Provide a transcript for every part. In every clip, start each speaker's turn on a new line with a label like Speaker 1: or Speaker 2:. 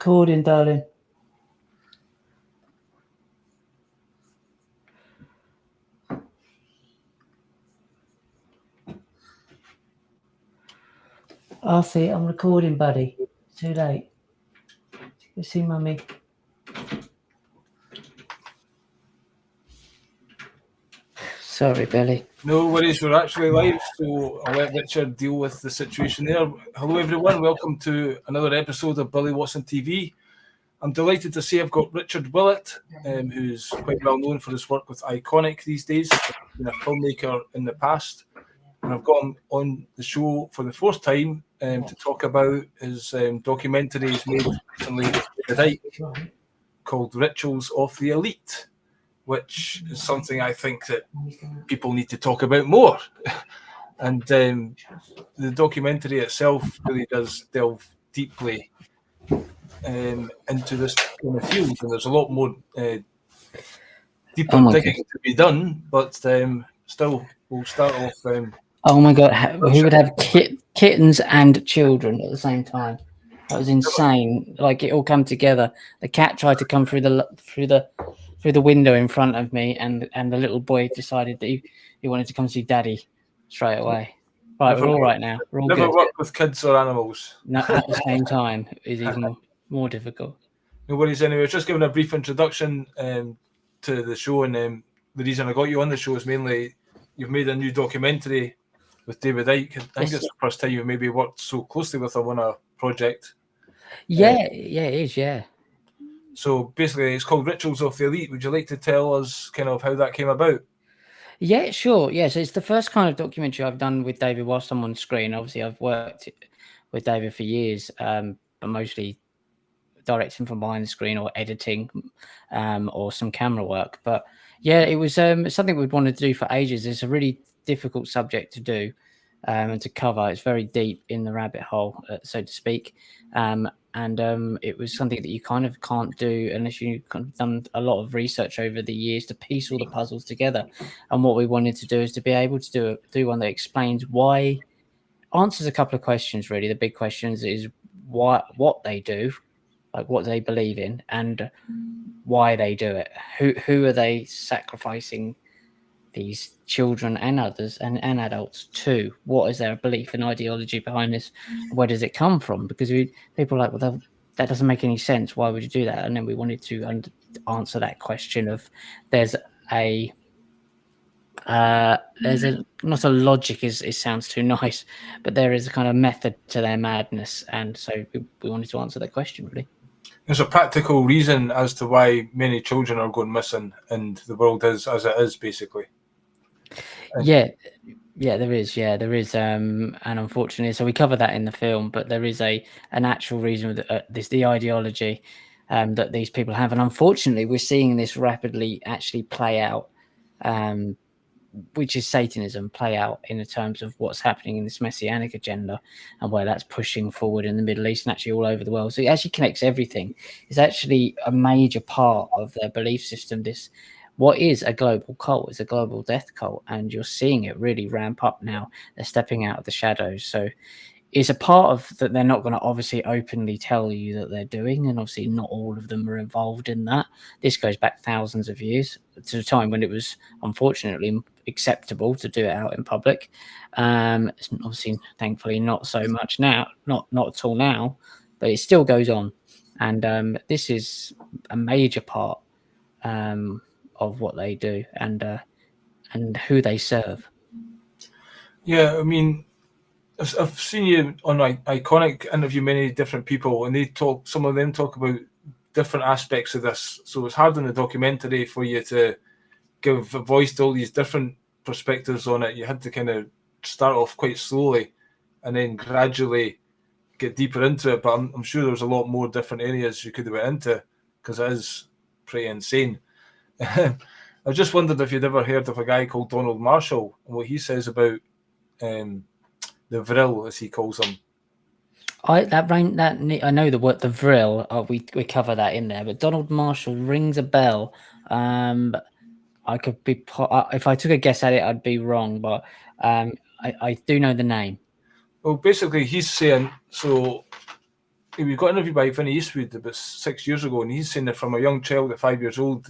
Speaker 1: Recording, darling. Arthur, I'm recording, buddy. It's too late. You see, mummy. Sorry, Billy.
Speaker 2: No worries, we're actually live, so I'll let Richard deal with the situation there. Hello, everyone. Welcome to another episode of Billy Watson TV. I'm delighted to say I've got Richard Willet, who's quite well known for his work with Iconic these days. He's been a filmmaker in the past, and I've got him on the show for the fourth time to talk about his documentary he's made recently with David Icke called Rituals of the Elite, which is something I think that people need to talk about more. And the documentary itself really does delve deeply into this kind of field, and there's a lot more deeper digging to be done, but still, we'll start off.
Speaker 1: Oh my God, who would have kittens and children at the same time? That was insane. Like, it all come together. The cat tried to come through the window in front of me, and the little boy decided that he wanted to come see Daddy straight away. Right, we're all right now. We're all
Speaker 2: never
Speaker 1: good.
Speaker 2: Work with kids or animals.
Speaker 1: No, at the same time is even more difficult.
Speaker 2: No worries. Anyway, just giving a brief introduction to the show, and the reason I got you on the show is mainly you've made a new documentary with David Icke. I think it's the first time you've maybe worked so closely with him on a project.
Speaker 1: Yeah, it is, yeah.
Speaker 2: So basically, it's called Rituals of the Elite. Would you like to tell us kind of how that came about?
Speaker 1: Yeah, sure. Yeah, so it's the first kind of documentary I've done with David whilst I'm on screen. Obviously, I've worked with David for years, but mostly directing from behind the screen or editing or some camera work. But yeah, it was something we'd wanted to do for ages. It's a really difficult subject to do and to cover. It's very deep in the rabbit hole, so to speak. And it was something that you kind of can't do unless you've done a lot of research over the years to piece all the puzzles together. And what we wanted to do is to be able to do one that explains why, answers a couple of questions, really. The big questions is what they do, like what they believe in, and why they do it. Who are they sacrificing these children and others and adults to? What is their belief and ideology behind this? Where does it come from? Because people are like, well, that doesn't make any sense. Why would you do that? And then we wanted to answer that question of there's not a logic, it sounds too nice, but there is a kind of method to their madness, and so we wanted to answer that question, really.
Speaker 2: There's a practical reason as to why many children are going missing and the world is as it is, basically.
Speaker 1: Yeah, there is. And unfortunately, so we cover that in the film, but there is an actual reason with the ideology that these people have, and unfortunately, we're seeing this rapidly actually play out, which is Satanism, play out in the terms of what's happening in this messianic agenda and where that's pushing forward in the Middle East and actually all over the world. So it actually connects everything. It's actually a major part of their belief system. What is a global cult is a global death cult, and you're seeing it really ramp up now. They're stepping out of the shadows. So it's a part of that they're not going to obviously openly tell you that they're doing, and obviously not all of them are involved in that. This goes back thousands of years to the time when it was unfortunately acceptable to do it out in public. It's obviously, thankfully, not so much now, not at all now, but it still goes on. And this is a major part of what they do and who they serve.
Speaker 2: Yeah, I mean, I've seen you on Iconic interview many different people, and some of them talk about different aspects of this. So it's hard in the documentary for you to give a voice to all these different perspectives on it. You had to kind of start off quite slowly and then gradually get deeper into it. But I'm sure there's a lot more different areas you could have went into, because it is pretty insane. I just wondered if you'd ever heard of a guy called Donald Marshall and what he says about the Vril, as he calls them.
Speaker 1: I know the word, the Vril. We cover that in there, but Donald Marshall rings a bell. I could be, if I took a guess at it, I'd be wrong, but I do know the name.
Speaker 2: Well, basically, he's saying, so we got interviewed by Vinnie Eastwood about 6 years ago, and he's saying that from a young child at 5 years old,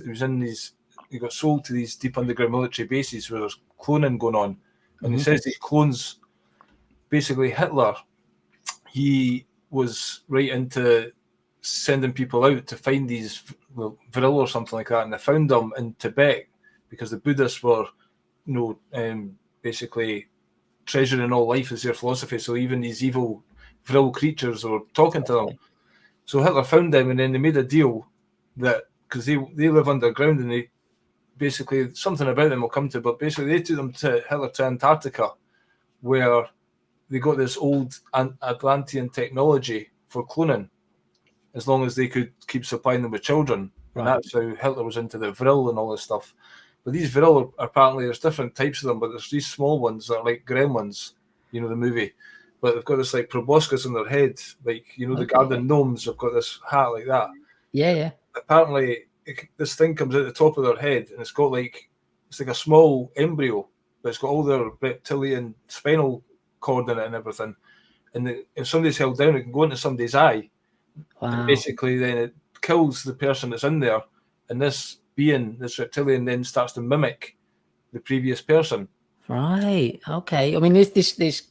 Speaker 2: he got sold to these deep underground military bases where there's cloning going on, and he says these clones, basically Hitler, he was right into sending people out to find these Vril or something like that, and they found them in Tibet because the Buddhists were, basically treasuring all life as their philosophy. So even these evil Vril creatures were talking to them. So Hitler found them, and then they made a deal that, because they live underground, and they basically, something about them will come to, but basically they took them to Hitler to Antarctica, where they got this old Atlantean technology for cloning, as long as they could keep supplying them with children. And that's how Hitler was into the Vril and all this stuff. But these Vril are apparently, there's different types of them, but there's these small ones that are like Gremlins, the movie. But they've got this like proboscis on their head, like, the garden gnomes have got this hat like that.
Speaker 1: Yeah.
Speaker 2: Apparently, this thing comes out the top of their head, and it's like a small embryo, but it's got all their reptilian spinal cord in it and everything. And if somebody's held down, it can go into somebody's eye.
Speaker 1: Wow.
Speaker 2: And basically, then it kills the person that's in there, and this reptilian, then starts to mimic the previous person.
Speaker 1: Right. Okay. I mean, this.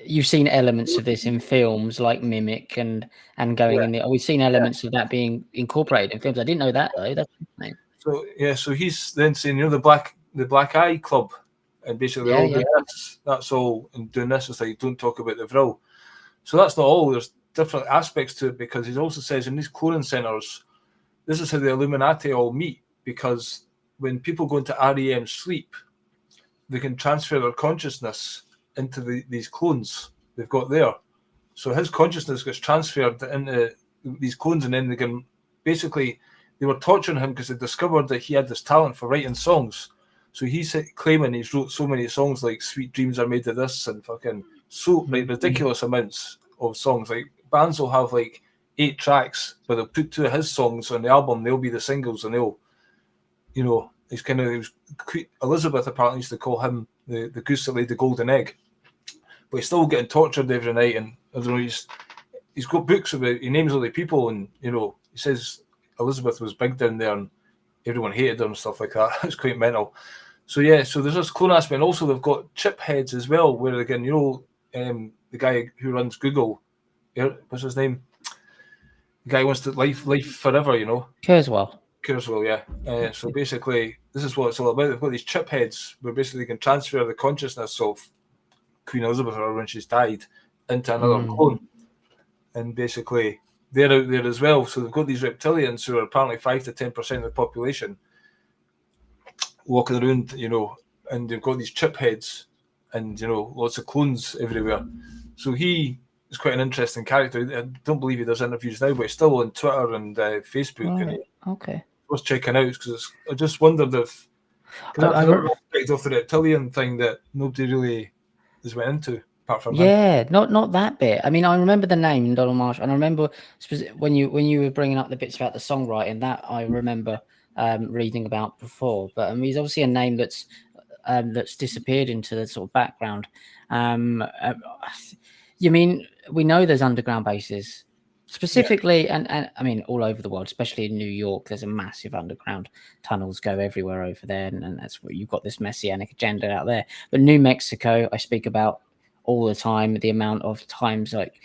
Speaker 1: You've seen elements of this in films like Mimic and going in there. We've seen elements of that being incorporated in films. I didn't know that though. That's interesting.
Speaker 2: So he's then saying, the Black Eye Club, and basically that's all, and doing this is like, don't talk about the Vril. So that's not all. There's different aspects to it, because he also says in these cloning centers, this is how the Illuminati all meet, because when people go into REM sleep, they can transfer their consciousness into these clones they've got there. So his consciousness gets transferred into these clones, and then they can basically, they were torturing him because they discovered that he had this talent for writing songs. So he's claiming he's wrote so many songs like Sweet Dreams Are Made of This, and fucking ridiculous amounts of songs. Like bands will have like 8 tracks, but they'll put 2 of his songs on the album, they'll be the singles, and they'll, Elizabeth apparently used to call him the goose that laid the golden egg. But he's still getting tortured every night, and I don't know, he's got books about, he names all the people, and he says Elizabeth was big down there and everyone hated her and stuff like that. It's quite mental. So so there's this clone aspect, and also they've got chip heads as well, where again, the guy who runs Google, what's his name? The guy who wants to life forever,
Speaker 1: Kurzweil,
Speaker 2: yeah. So basically, this is what it's all about. They've got these chip heads where basically they can transfer the consciousness of Queen Elizabeth, or when she's died, into another clone. And basically, they're out there as well. So they've got these reptilians who are apparently 5 to 10% of the population walking around, and they've got these chip heads and, lots of clones everywhere. So he is quite an interesting character. I don't believe he does interviews now, but he's still on Twitter and Facebook.
Speaker 1: Right. Okay.
Speaker 2: Worth checking out, because I just wondered if, because that's another aspect of the reptilian thing that nobody really has went into, apart from
Speaker 1: not that bit. I mean, I remember the name Donald Marshall, and I remember when you were bringing up the bits about the songwriting, that I remember reading about before. But he's obviously a name that's disappeared into the sort of background. You mean, we know there's underground bases specifically, and I mean all over the world, especially in New York. There's a massive underground tunnels go everywhere over there, and that's where you've got this messianic agenda out there. But New Mexico, I speak about all the time, the amount of times like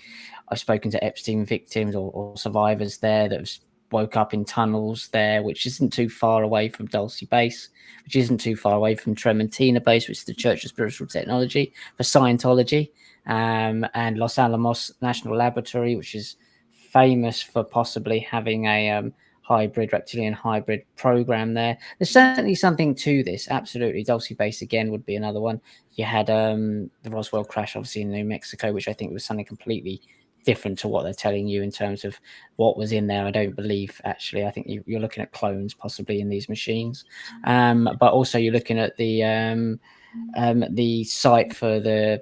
Speaker 1: I've spoken to Epstein victims or survivors there that have woke up in tunnels there, which isn't too far away from Dulce Base, which isn't too far away from Trementina Base, which is the Church of Spiritual Technology for Scientology, and Los Alamos National Laboratory, which is famous for possibly having a reptilian hybrid program there. There's certainly something to this, absolutely. Dulce Base again would be another one. You had the Roswell crash, obviously, in New Mexico, which I think was something completely different to what they're telling you in terms of what was in there. I don't believe, actually. I think you're looking at clones possibly in these machines, but also you're looking at the site for the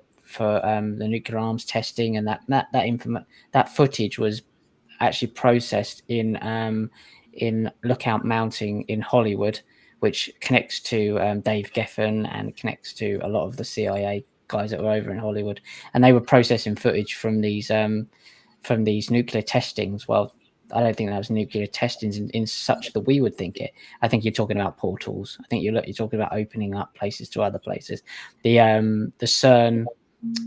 Speaker 1: nuclear arms testing, and that footage was actually processed in Lookout Mountain in Hollywood, which connects to Dave Geffen and connects to a lot of the CIA guys that were over in Hollywood, and they were processing footage from these from these nuclear testings. Well, I don't think that was nuclear testings in such that we would think it. I think you're talking about portals. I think you're talking about opening up places to other places. The CERN,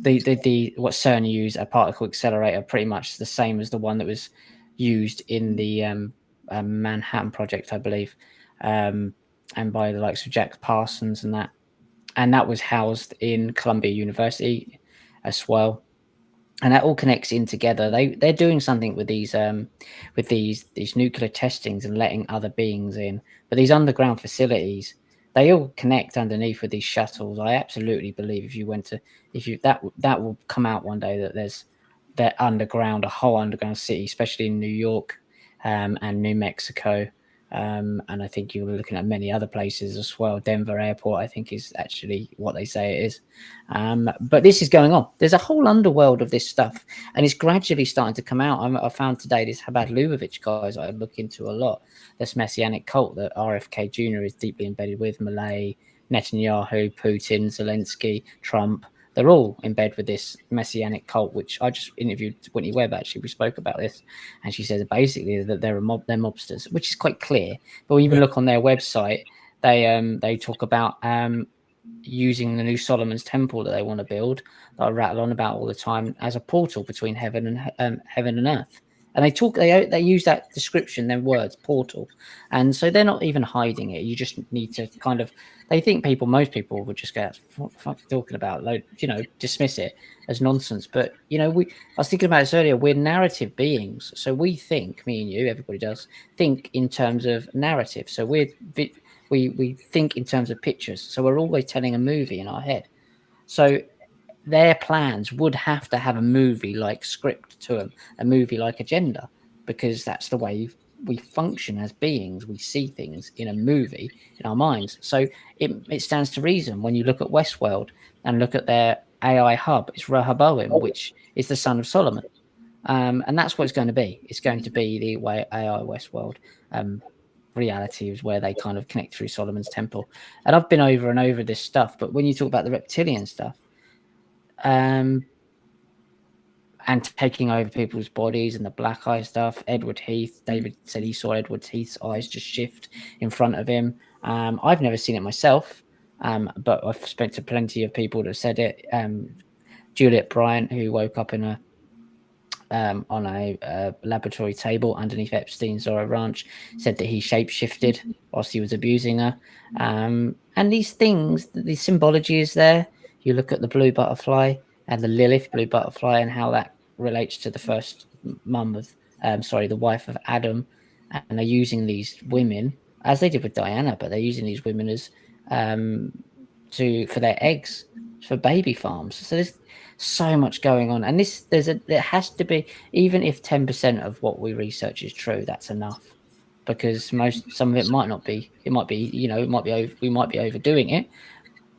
Speaker 1: the what CERN use, a particle accelerator, pretty much the same as the one that was used in the Manhattan Project, I believe, and by the likes of Jack Parsons and that was housed in Columbia University as well. And that all connects in together. They're doing something with these nuclear testings and letting other beings in. But these underground facilities, they all connect underneath with these shuttles. I absolutely believe if you went to if you that will come out one day that there's that underground, a whole underground city, especially in New York and New Mexico. And I think you were looking at many other places as well. Denver Airport, I think, is actually what they say it is. But this is going on. There's a whole underworld of this stuff, and it's gradually starting to come out. I found today this Chabad Lubavitch guys I look into a lot. This messianic cult that RFK Jr. is deeply embedded with, Malay, Netanyahu, Putin, Zelensky, Trump. They're all in bed with this messianic cult, which I just interviewed Whitney Webb. Actually, we spoke about this, and she says basically that they're mobsters, which is quite clear. But we even look on their website, they talk about using the new Solomon's Temple that they want to build, that I rattle on about all the time, as a portal between heaven and earth. And they use that description, their words, portal. And so they're not even hiding it. You just need to kind of, they think most people would just go, what the fuck are you talking about? Like, dismiss it as nonsense. But, I was thinking about this earlier. We're narrative beings. So we think, me and you, everybody does, think in terms of narrative. So we think in terms of pictures. So we're always telling a movie in our head. So their plans would have to have a movie-like script to them, a movie-like agenda, because that's the way we function as beings. We see things in a movie in our minds. So it stands to reason when you look at Westworld and look at their AI hub, it's Rehoboam, which is the son of Solomon. And that's what it's going to be. It's going to be the way AI Westworld reality is where they kind of connect through Solomon's Temple. And I've been over and over this stuff, but when you talk about the reptilian stuff, and taking over people's bodies and the black eye stuff. Edward Heath, David said he saw Edward Heath's eyes just shift in front of him. I've never seen it myself, but I've spoken to plenty of people that said it. Juliet Bryant, who woke up on a laboratory table underneath Epstein's Zorro Ranch, said that he shape-shifted whilst he was abusing her. And these things, the symbology is there. You look at the blue butterfly and the Lilith blue butterfly and how that relates to the first mum of, the wife of Adam. And they're using these women, as they did with Diana, but they're using these women as for their eggs, for baby farms. So there's so much going on. And there has to be, even if 10% of what we research is true, that's enough. Because some of it might not be. We might be overdoing it.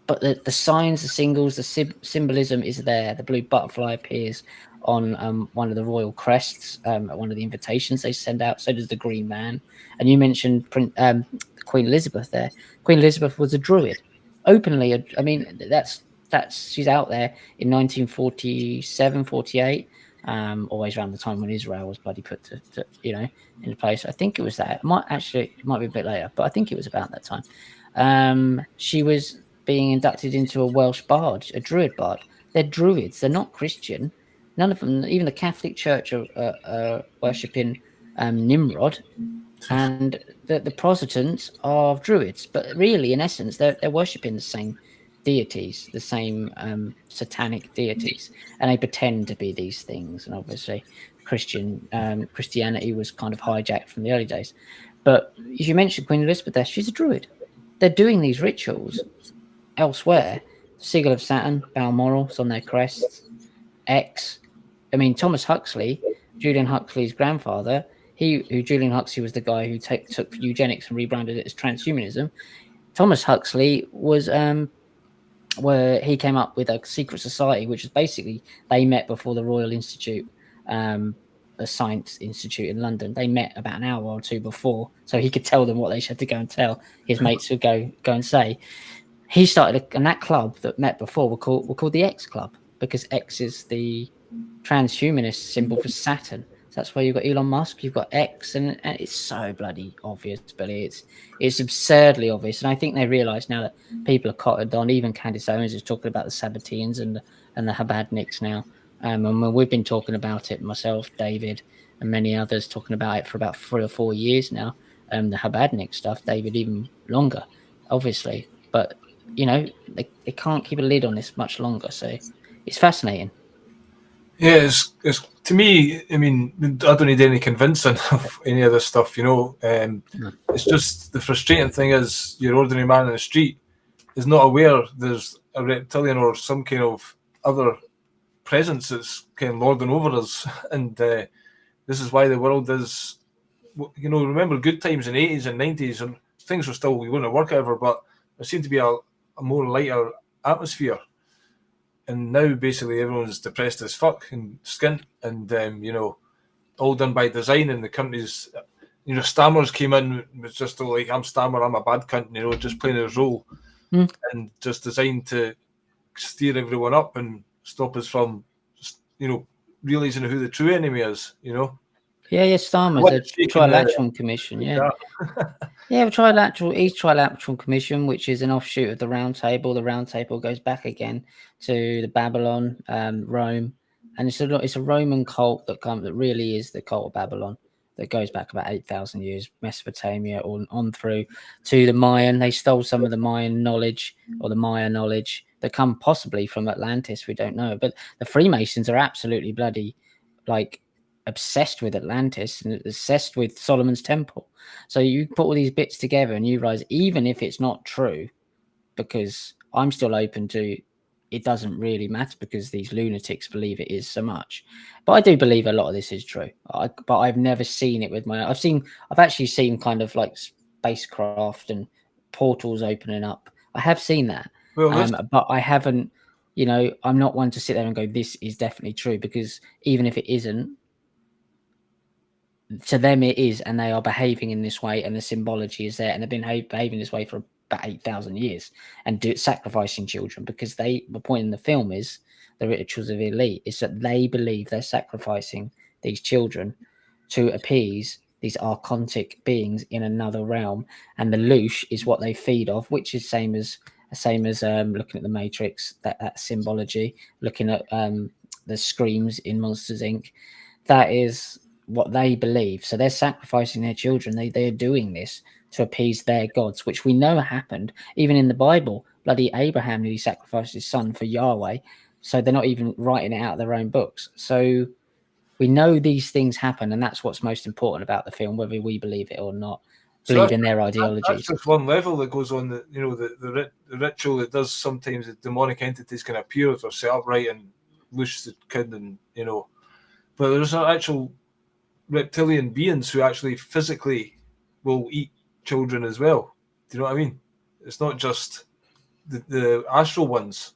Speaker 1: But the signs, the singles, the symbolism is there. The blue butterfly appears on one of the royal crests, one of the invitations they send out. So does the Green Man. And you mentioned Queen Elizabeth there. Queen Elizabeth was a druid, openly. I mean, that's she's out there in 1947, 48. Always around the time when Israel was bloody put to into place. I think it was that. It might be a bit later, but I think it was about that time. She was being inducted into a Welsh bard, a druid bard. They're druids. They're not Christian. None of them, even the Catholic Church, are worshipping Nimrod, and the Protestants are druids. But really, in essence, they're worshipping the same deities, the same satanic deities, and they pretend to be these things. And obviously, Christianity was kind of hijacked from the early days. But as you mentioned, Queen Elizabeth, there, she's a druid. They're doing these rituals elsewhere. Seagull of Saturn, Balmoral's on their crests. X. I mean, Thomas Huxley, Julian Huxley's grandfather. Julian Huxley was the guy who took eugenics and rebranded it as transhumanism. Thomas Huxley was where he came up with a secret society, which is basically they met before the Royal Institute, the Science Institute in London. They met about an hour or two before, so he could tell them what they had to go and tell. His mates would go and say. He started, and that club that met before were called the X Club, because X is the transhumanist symbol for Saturn. So that's why you've got Elon Musk, you've got X, and it's so bloody obvious, Billy. It's absurdly obvious, and I think they realise now that people are cottoned on. Even Candace Owens is talking about the Sabbateans and the Habadniks now. And we've been talking about it, myself, David, and many others, talking about it for about 3 or 4 years now. The Habadnik stuff, David, even longer, obviously. But they can't keep a lid on this much longer. So it's fascinating.
Speaker 2: Yeah, it's to me. I mean, I don't need any convincing of any of this stuff.
Speaker 1: Mm.
Speaker 2: It's just the frustrating thing is your ordinary man in the street is not aware there's a reptilian or some kind of other presence that's kind of lording over us, and this is why the world is. Remember good times in the 80s and 90s, and things were still going to work ever, but there seemed to be a more lighter atmosphere. And now basically everyone's depressed as fuck and skint, and all done by design. And the countries, Stammers came in, was just all like, I'm Stammer, I'm a bad cunt, just playing his role, and just designed to steer everyone up and stop us from, realizing who the true enemy is.
Speaker 1: Yeah, Starmer's a trilateral commission. Yeah. Yeah, trilateral commission, which is an offshoot of the Round Table. The Round Table goes back again to the Babylon, Rome, and it's a Roman cult that really is the cult of Babylon that goes back about 8,000 years, Mesopotamia, on through to the Mayan. They stole some of the Mayan knowledge or the Maya knowledge that come possibly from Atlantis. We don't know, but the Freemasons are absolutely bloody, like, obsessed with Atlantis and obsessed with Solomon's Temple. So you put all these bits together and you realize, even if it's not true, because I'm still open to, it doesn't really matter because these lunatics believe it is so much. But I do believe a lot of this is true. But I've never seen it with I've actually seen kind of like spacecraft and portals opening up. I have seen that.
Speaker 2: Well,
Speaker 1: But I haven't, I'm not one to sit there and go, this is definitely true, because even if it isn't, to them it is, and they are behaving in this way, and the symbology is there, and they've been behaving this way for about 8,000 years and sacrificing children, because the point in the film is the rituals of the elite is that they believe they're sacrificing these children to appease these archontic beings in another realm, and the loosh is what they feed off, which is same as looking at the Matrix, that symbology, looking at the screams in Monsters Inc. That is what they believe. So they're sacrificing their children. They're doing this to appease their gods, which we know happened even in the Bible. Bloody Abraham nearly sacrificed his son for Yahweh. So they're not even writing it out of their own books. So we know these things happen, and that's what's most important about the film, whether we believe it or not. Believe in their ideologies.
Speaker 2: That's just one level that goes on. The ritual that does sometimes, the demonic entities can appear or set up right and loose the kid, and but there's an actual reptilian beings who actually physically will eat children as well. Do you know what I mean? It's not just the astral ones.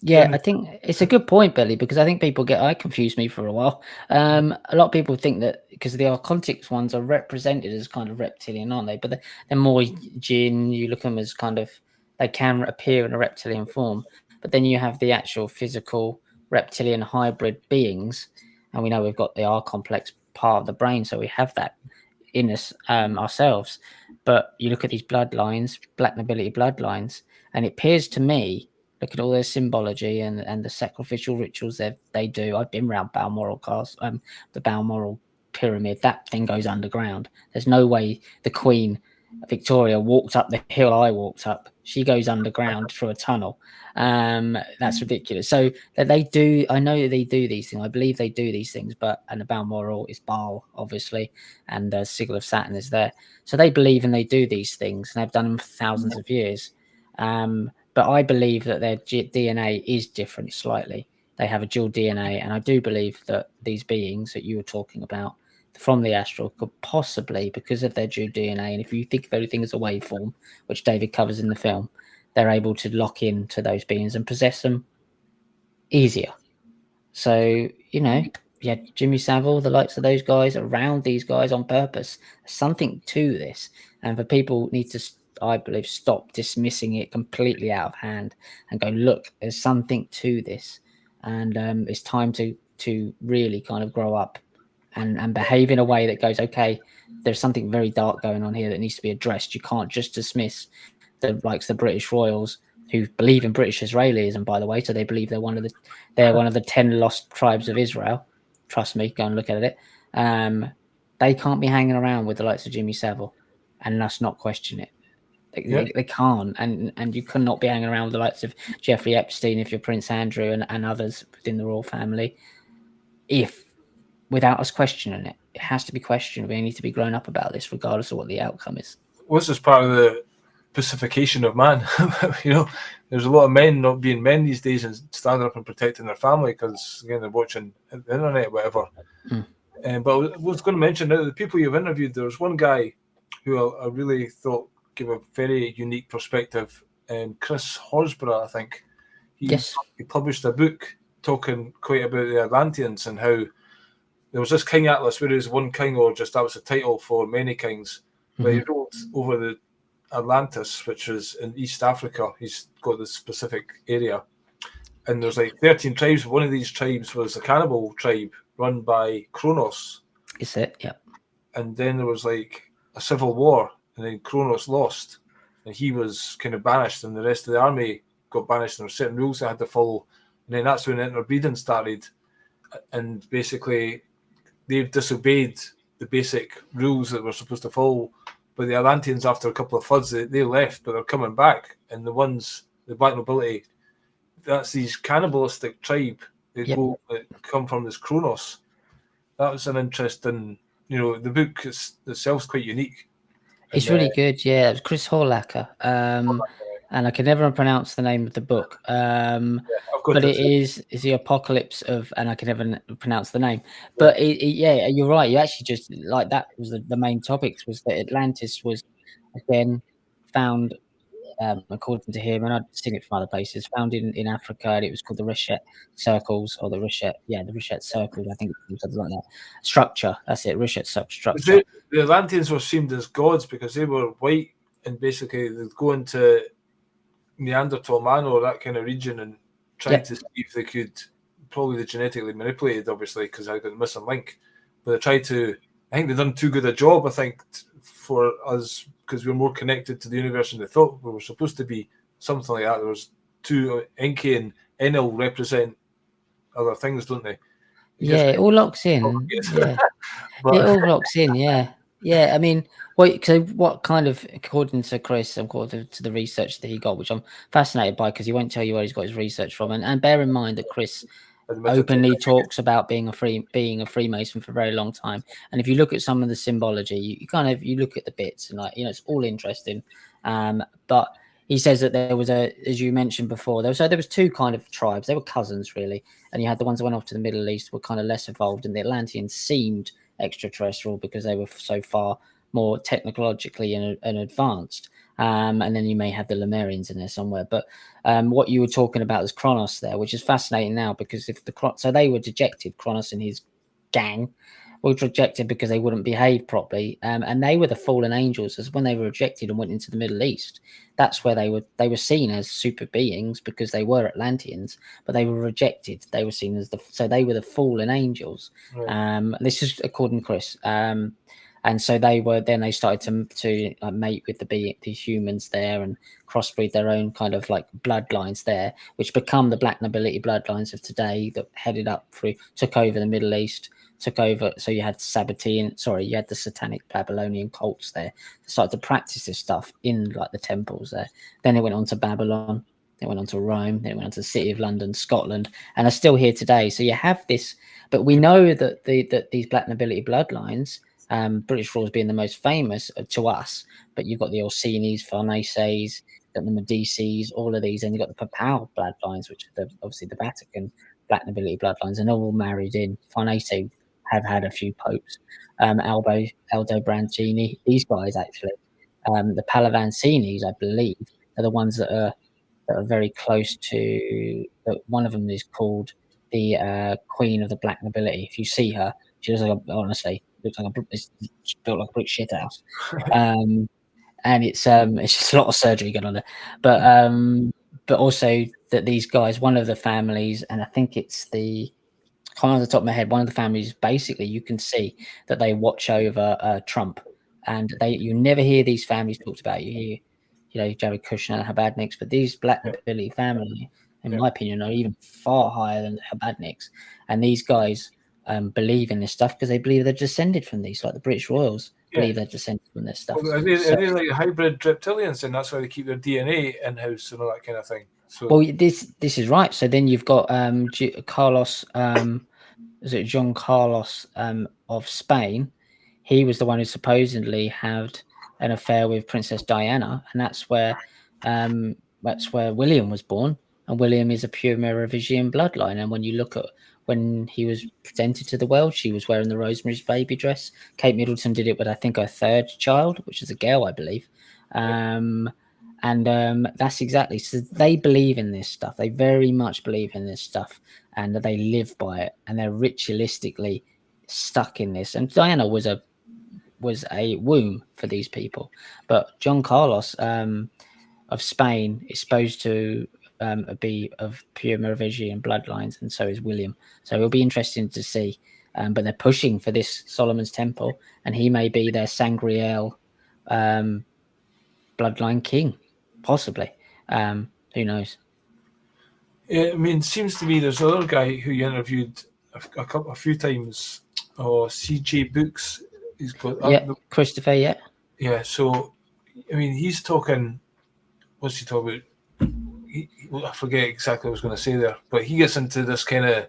Speaker 1: Yeah, I think it's a good point, Billy, because I think I confused me for a while. A lot of people think that because the Archontics ones are represented as kind of reptilian, aren't they? But they're more jinn. You look at them as kind of, they can appear in a reptilian form, but then you have the actual physical reptilian hybrid beings, and we know we've got the R complex part of the brain, so we have that in us ourselves. But you look at these bloodlines, black nobility bloodlines, and it appears to me, look at all their symbology and the sacrificial rituals they do. I've been around Balmoral Castle, the Balmoral Pyramid. That thing goes underground. There's no way the Queen Victoria walked up the hill I walked up. She goes underground through a tunnel. That's ridiculous. So that they do, I know they do these things. I believe they do these things, and the Balmoral is Baal, obviously, and the sigil of Saturn is there. So they believe and they do these things, and they've done them for thousands of years. But I believe that their DNA is different slightly. They have a dual DNA, and I do believe that these beings that you were talking about from the astral could possibly, because of their dual DNA, and if you think of everything as a waveform, which David covers in the film, they're able to lock into those beings and possess them easier. So, yeah, Jimmy Savile, the likes of those guys, around these guys on purpose. There's something to this, and for people need to, I believe, stop dismissing it completely out of hand and go, look, there's something to this, and it's time to to really kind of grow up and behave in a way that goes, okay, there's something very dark going on here that needs to be addressed. You can't just dismiss the likes the British royals who believe in British Israelism, by the way. So they believe they're one of the 10 lost tribes of Israel. Trust me, go and look at it. They can't be hanging around with the likes of Jimmy Savile and us not question it. They can't, and you cannot be hanging around with the likes of Jeffrey Epstein if you're Prince Andrew and others within the royal family. If without us questioning it, it has to be questioned. We need to be grown up about this, regardless of what the outcome is.
Speaker 2: What's this part of the pacification of man? There's a lot of men not being men these days and standing up and protecting their family because again they're watching the internet, or whatever. But I was going to mention now the people you've interviewed. There was one guy who I really thought gave a very unique perspective. Chris Horsburgh, I think. He published a book talking quite about the Atlanteans and how there was this King Atlas where there's one king, or just that was a title for many kings. But he wrote over the Atlantis, which is in East Africa. He's got this specific area. And there's like 13 tribes. One of these tribes was a cannibal tribe run by Kronos.
Speaker 1: Is it? Yeah.
Speaker 2: And then there was like a civil war, and then Kronos lost. And he was kind of banished, and the rest of the army got banished. And there were certain rules they had to follow. And then that's when interbreeding started. And basically, they've disobeyed the basic rules that we're supposed to follow. But the Atlanteans, after a couple of floods, they left, but they're coming back. And the black nobility, that's these cannibalistic tribe that come from this Kronos. That was an interesting, the book itself is quite unique.
Speaker 1: It's really good, yeah. It was Chris Horlacher, and I can never pronounce the name of the book. But it is the Apocalypse of, and I can never pronounce the name. But you're right. You actually just like that was the main topics was that Atlantis was again found, according to him, and I've seen it from other places, found in Africa, and it was called the Richet Circles, or the Richet Circles, I think it's something like that. Structure, that's it, Richet structure.
Speaker 2: The Atlanteans were seen as gods because they were white, and basically they'd go into Neanderthal man or that kind of region and try to see if they could, probably the genetically manipulated, obviously, because I got the missing link, but they tried to, I think they've done too good a job, I think, for us, because we're more connected to the universe than they thought we were supposed to be, something like that. There was two, Enki and Enlil represent other things, don't they?
Speaker 1: It all locks in. It all locks in, I mean, so what kind of, according to Chris, according to the research that he got, which I'm fascinated by, because he won't tell you where he's got his research from, and bear in mind that Chris openly talks about being a Freemason for a very long time. And if you look at some of the symbology, you look at the bits and it's all interesting. But he says that there was as you mentioned before, there was two kind of tribes. They were cousins really, and you had the ones that went off to the Middle East were kind of less evolved, and the Atlanteans seemed extraterrestrial because they were so far more technologically and advanced. And then you may have the Lemurians in there somewhere. But what you were talking about is Kronos there, which is fascinating now, because so they were dejected, Kronos and his gang were rejected because they wouldn't behave properly. And they were the fallen angels, as when they were rejected and went into the Middle East. That's where they were seen as super beings because they were Atlanteans, but they were rejected. They were seen as so they were the fallen angels. Right. This is according to Chris. And so they started to mate with the humans there and crossbreed their own kind of like bloodlines there, which become the black nobility bloodlines of today that took over the Middle East, so you had you had the satanic Babylonian cults there, started to practice this stuff in like the temples there. Then it went on to Babylon, they went on to Rome, then it went on to the city of London, Scotland, and are still here today. So you have this, but we know that these black nobility bloodlines, British royals being the most famous to us, but you've got the Orsini's, Farneses, got the Medicis, all of these, and you've got the Papal bloodlines, which are obviously the Vatican black nobility bloodlines, and they're all married in. Farnese have had a few popes, Aldo Brancini, these guys actually, the Palavancinis, I believe, are the ones that are very close to. One of them is called the Queen of the Black Nobility. If you see her, she looks like honestly. Looks like it's built like a brick shit house, and it's just a lot of surgery going on there. But also that these guys, one of the families, and I think it's I can't off the top of my head, one of the families, basically, you can see that they watch over Trump, and you never hear these families talked about. You hear, Jared Kushner and Habadniks, but these Black
Speaker 2: Yeah,
Speaker 1: nobility family, in
Speaker 2: yeah,
Speaker 1: my opinion, are even far higher than the Habadniks. And these guys believe in this stuff because they believe they're descended from these, like the British royals
Speaker 2: yeah.
Speaker 1: believe they're descended from this stuff.
Speaker 2: Well,
Speaker 1: So,
Speaker 2: are they like hybrid reptilians, and that's why they keep their DNA in house and all that kind of thing? So
Speaker 1: well, this is right. So then you've got Carlos. Is it John Carlos of Spain? He was the one who supposedly had an affair with Princess Diana, and that's where William was born. And William is a pure Merovingian bloodline. And when you look at when he was presented to the world, she was wearing the Rosemary's Baby dress. Kate Middleton did it with, I think, her third child, which is a girl, I believe. Um, and that's exactly, so they believe in this stuff. They very much believe in this stuff, and they live by it, and they're ritualistically stuck in this. And Diana was a womb for these people, but John Carlos of Spain is supposed to be of pure Merovingian bloodlines, and so is William. So it'll be interesting to see. But they're pushing for this Solomon's Temple, and he may be their Sangreal bloodline king, possibly. Who knows?
Speaker 2: yeah, I mean, it seems to me there's another guy who you interviewed a few times. Oh, C.J. Books. He's got
Speaker 1: Yeah, Christopher. Yeah,
Speaker 2: yeah. So, I mean, he's talking. What's he talking about? I forget exactly what I was going to say there, but he gets into this kind of.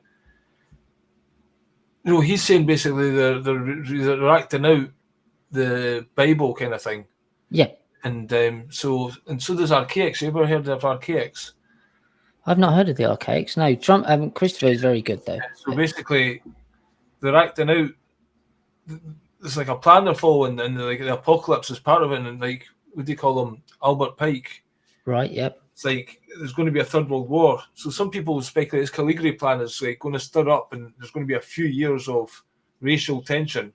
Speaker 2: He's saying basically they're acting out the Bible kind of thing,
Speaker 1: yeah.
Speaker 2: and so does Archaics. You ever heard of Archaics?
Speaker 1: I've not heard of the archaics. No, Trump. Christopher is very good though.
Speaker 2: So basically, they're acting out. It's like a plan they're following, and like the apocalypse is part of it. And like, what do you call them? Albert Pike.
Speaker 1: Right. Yep.
Speaker 2: It's like there's going to be a third world war. So some people speculate this Caligari plan is like going to stir up, and there's going to be a few years of racial tension.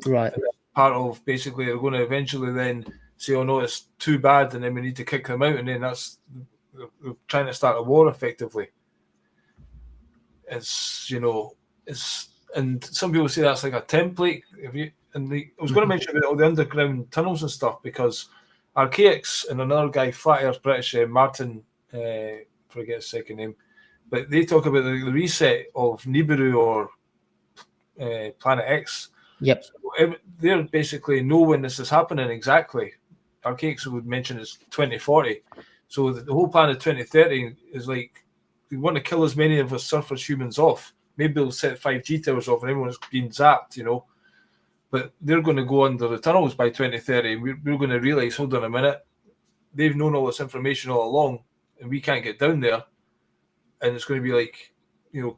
Speaker 1: Right.
Speaker 2: Part of basically they're going to eventually then say, "Oh no, it's too bad," and then we need to kick them out, and then they're trying to start a war effectively. It's and some people say that's like a template. I was going to mention about all the underground tunnels and stuff because Archaics and another guy, flat earth British Martin, forget his second name, but they talk about the reset of Nibiru or Planet X.
Speaker 1: Yep.
Speaker 2: So they basically know when this is happening exactly. Archaics would mention it's 2040. So the whole plan of 2030 is like we want to kill as many of us surface humans off. Maybe they'll set 5G towers off and everyone's being zapped, But they're going to go under the tunnels by 2030. We're going to realise, hold on a minute, they've known all this information all along and we can't get down there. And it's going to be like,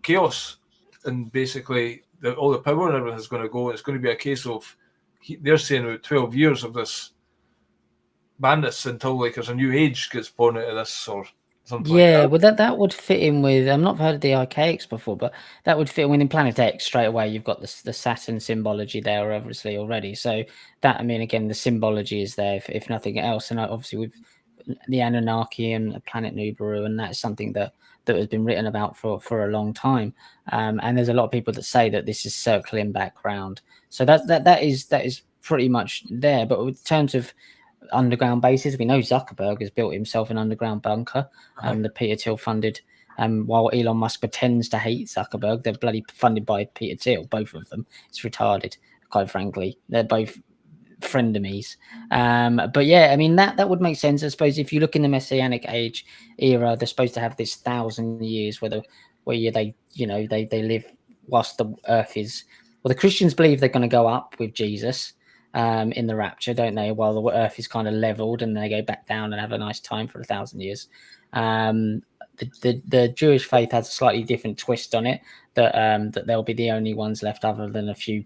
Speaker 2: chaos. And basically all the power and everything is going to go. It's going to be a case of, they're saying about 12 years of this madness until like there's a new age gets born out of this or something like
Speaker 1: Yeah,
Speaker 2: that.
Speaker 1: well, that would fit in with. I've not heard of the archaics before, but that would fit in Planet X straight away. You've got the Saturn symbology there, obviously already. So that, I mean, again, the symbology is there, if nothing else. And obviously, with the Anunnaki and Planet Nubaru, and that's something that has been written about for a long time. And there's a lot of people that say that this is circling back round. So that is pretty much there. But in terms of underground bases, we know Zuckerberg has built himself an underground bunker that Peter Thiel funded. While Elon Musk pretends to hate Zuckerberg, they're bloody funded by Peter Thiel, both of them. It's retarded, quite frankly. They're both frenemies. But yeah, I mean that would make sense. I suppose if you look in the Messianic age era, they're supposed to have this 1,000 years where they live whilst the earth is. Well, the Christians believe they're going to go up with Jesus in the rapture, don't they? While the earth is kind of leveled and they go back down and have a nice time for 1,000 years. The Jewish faith has a slightly different twist on it, that they'll be the only ones left other than a few,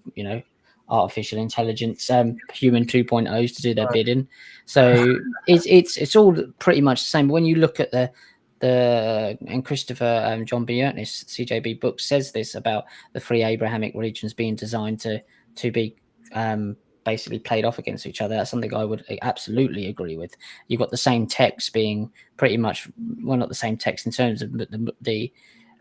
Speaker 1: artificial intelligence, human 2.0s to do their bidding. So it's all pretty much the same. But when you look at and Christopher John B. Ernest, CJB book says this about the three Abrahamic religions being designed to be basically played off against each other. That's something I would absolutely agree with. You've got the same text being pretty much, well, not the same text in terms of the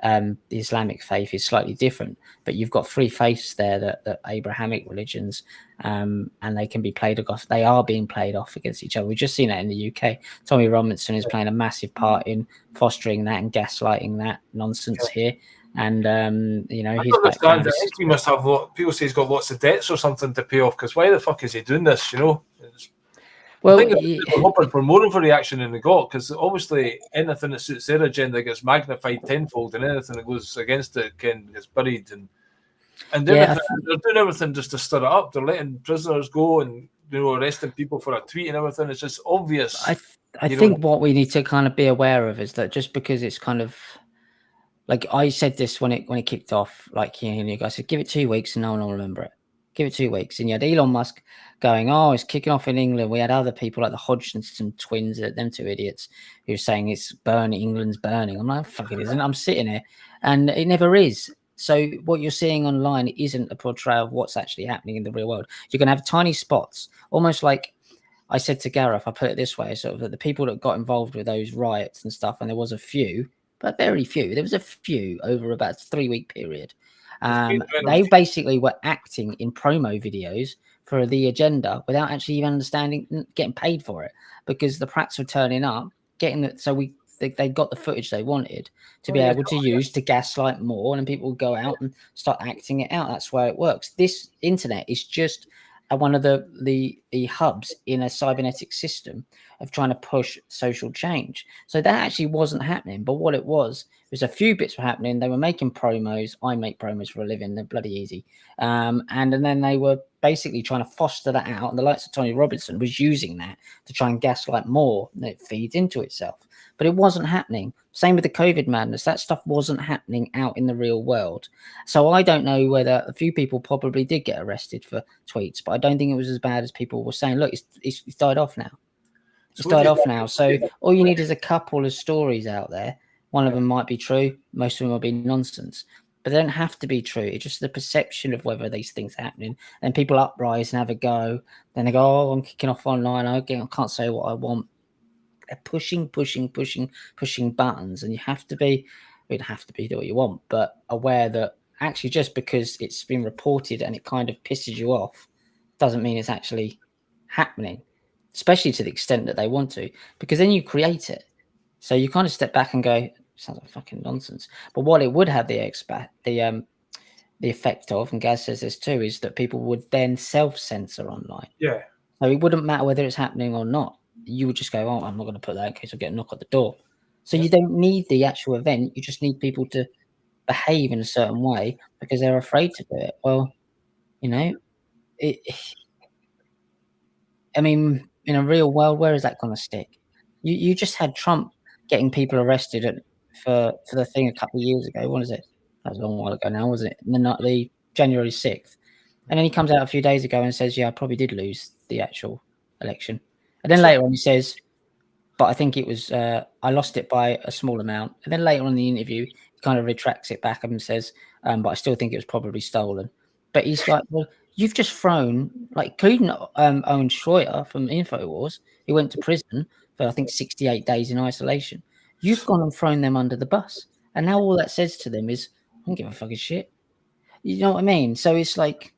Speaker 1: the Islamic faith is slightly different, but you've got three faiths there that Abrahamic religions, and they can be played off. They are being played off against each other. We've just seen that in the UK. Tommy Robinson is playing a massive part in fostering that and gaslighting that nonsense here. And his background.
Speaker 2: I think he must have people say he's got lots of debts or something to pay off. Because why the fuck is he doing this?
Speaker 1: Well,
Speaker 2: I think they're hoping for more of a reaction than they got, because obviously anything that suits their agenda gets magnified tenfold, and anything that goes against it gets buried. And they're doing everything just to stir it up. They're letting prisoners go and arresting people for a tweet and everything. It's just obvious.
Speaker 1: I think what we need to kind of be aware of is that just because it's kind of like I said this when it kicked off, like you guys said, give it 2 weeks and no one will remember it. Give it 2 weeks. And you had Elon Musk going, oh, it's kicking off in England. We had other people like the Hodgson twins, them two idiots, who were saying it's burning, England's burning. I'm like, fuck it isn't. I'm sitting here. And it never is. So what you're seeing online isn't a portrayal of what's actually happening in the real world. You're going to have tiny spots, almost like I said to Gareth, I put it this way, sort of that the people that got involved with those riots and stuff, and there was a few, but very few. There was a few over about a 3-week period. They basically were acting in promo videos for the agenda without actually even understanding, getting paid for it, because the prats were turning up, getting it. So they got the footage they wanted to be able to use to gaslight more, and people would go out and start acting it out. That's why it works. This internet is just one of the hubs in a cybernetic system of trying to push social change. So that actually wasn't happening. But what it was a few bits were happening. They were making promos. I make promos for a living. They're bloody easy. And then they were basically trying to foster that out. And the likes of Tony Robinson was using that to try and gaslight more. And it feeds into itself. But it wasn't happening. Same with the COVID madness. That stuff wasn't happening out in the real world. So I don't know whether a few people probably did get arrested for tweets, but I don't think it was as bad as people were saying. Look, it's died off now. It's died off now. So all you need is a couple of stories out there. One of them might be true. Most of them will be nonsense. But they don't have to be true. It's just the perception of whether these things are happening. And people uprise and have a go. Then they go, oh, I'm kicking off online. I can't say what I want. They're pushing buttons. And you have to be, you don't have to be do what you want, but aware that actually just because it's been reported and it kind of pisses you off doesn't mean it's actually happening, especially to the extent that they want to, because then you create it. So you kind of step back and go, sounds like fucking nonsense. But what it would have the effect of, and Gaz says this too, is that people would then self-censor online.
Speaker 2: Yeah.
Speaker 1: So it wouldn't matter whether it's happening or not. You would just go, oh, I'm not going to put that in case I get a knock at the door. So you don't need the actual event. You just need people to behave in a certain way because they're afraid to do it. Well, I mean, in a real world, where is that going to stick? You just had Trump getting people arrested for the thing a couple of years ago. When was it? That was a long while ago now, wasn't it? The January 6th. And then he comes out a few days ago and says, yeah, I probably did lose the actual election. And then later on he says, but I think it was, I lost it by a small amount. And then later on in the interview, he kind of retracts it back and says, but I still think it was probably stolen. But he's like, well, you've just thrown, like, including Owen Schroyer from InfoWars, who went to prison for, I think, 68 days in isolation. You've gone and thrown them under the bus. And now all that says to them is, I don't give a fucking shit. You know what I mean? So it's like,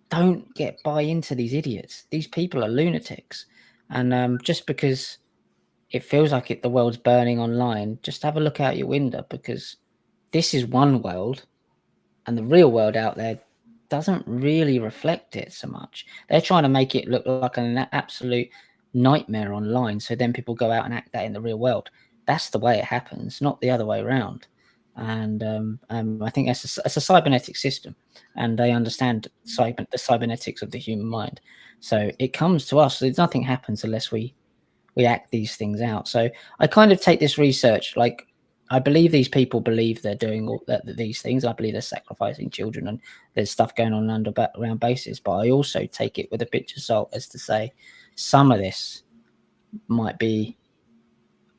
Speaker 1: don't buy into these idiots. These people are lunatics. And just because it feels like the world's burning online, just have a look out your window, because this is one world and the real world out there doesn't really reflect it so much. They're trying to make it look like an absolute nightmare online, so then people go out and act that in the real world. That's the way it happens, not the other way around. And I think it's a cybernetic system, and they understand the cybernetics of the human mind. So it comes to us. Nothing happens unless we act these things out. So I kind of take this research, like, I believe these people believe they're doing all these things. I believe they're sacrificing children and there's stuff going on underground bases. But I also take it with a pinch of salt, as to say some of this might be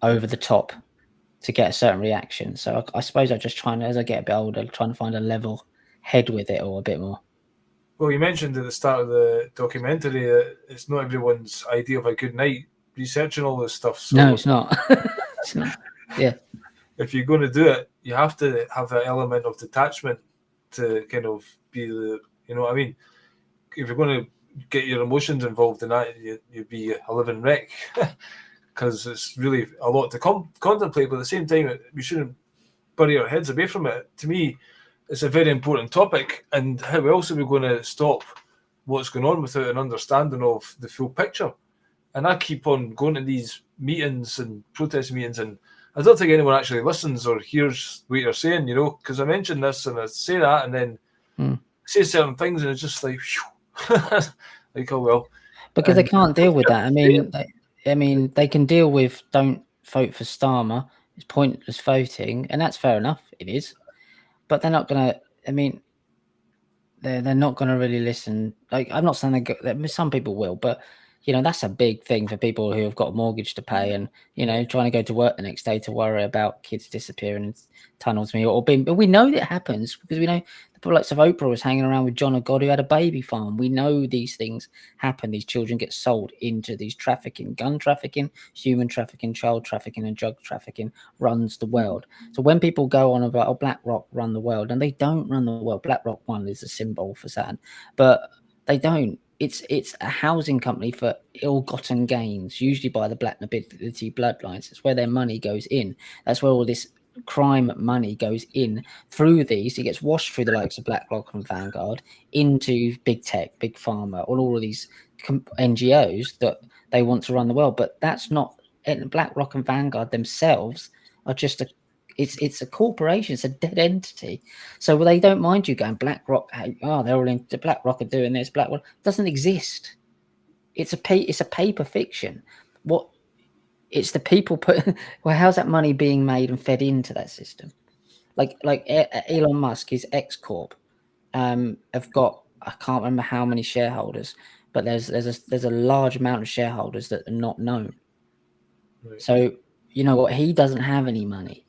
Speaker 1: over the top to get a certain reaction. So I suppose I'm just trying to, as I get a bit older, trying to find a level head with it or a bit more.
Speaker 2: Well, you mentioned at the start of the documentary that it's not everyone's idea of a good night researching all this stuff. So.
Speaker 1: No, it's not. It's not. Yeah.
Speaker 2: if you're going to do it, you have to have that element of detachment to kind of be the, you know what I mean? If you're going to get your emotions involved in that, you'd be a living wreck because it's really a lot to contemplate. But at the same time, we shouldn't bury our heads away from it. To me, it's a very important topic, and how else are we going to stop what's going on without an understanding of the full picture? And I keep on going to these meetings and protest meetings, and I don't think anyone actually listens or hears what you're saying, you know, because I mention this and I say that and then say certain things and it's just like, like, oh well.
Speaker 1: Because they can't deal with that. I mean, they can deal with don't vote for Starmer. It's pointless voting, and that's fair enough. It is, but they're not gonna. I mean, they're not gonna really listen. Like, I'm not saying some people will, but you know, that's a big thing for people who have got a mortgage to pay and, you know, trying to go to work the next day to worry about kids disappearing in tunnels or being, but we know that happens because we know the people like Oprah was hanging around with John or God who had a baby farm. We know these things happen. These children get sold into these trafficking, gun trafficking, human trafficking, child trafficking, and drug trafficking runs the world. So when people go on about, oh, BlackRock run the world, and they don't run the world. BlackRock one is a symbol for Saturn, but they don't. It's a housing company for ill-gotten gains, usually by the black nobility bloodlines. It's where their money goes in. That's where all this crime money goes in through these. It gets washed through the likes of BlackRock and Vanguard into big tech, big pharma, all of these NGOs that they want to run the world. But that's not BlackRock and Vanguard themselves are just it's a corporation. It's a dead entity. So they don't mind you going BlackRock. Oh, they're all into BlackRock are doing this. BlackRock doesn't exist. It's a paper fiction. What? It's the people put. Well, how's that money being made and fed into that system? Like Elon Musk, his X Corp, have got, I can't remember how many shareholders, but there's a large amount of shareholders that are not known. Right. So you know what? He doesn't have any money.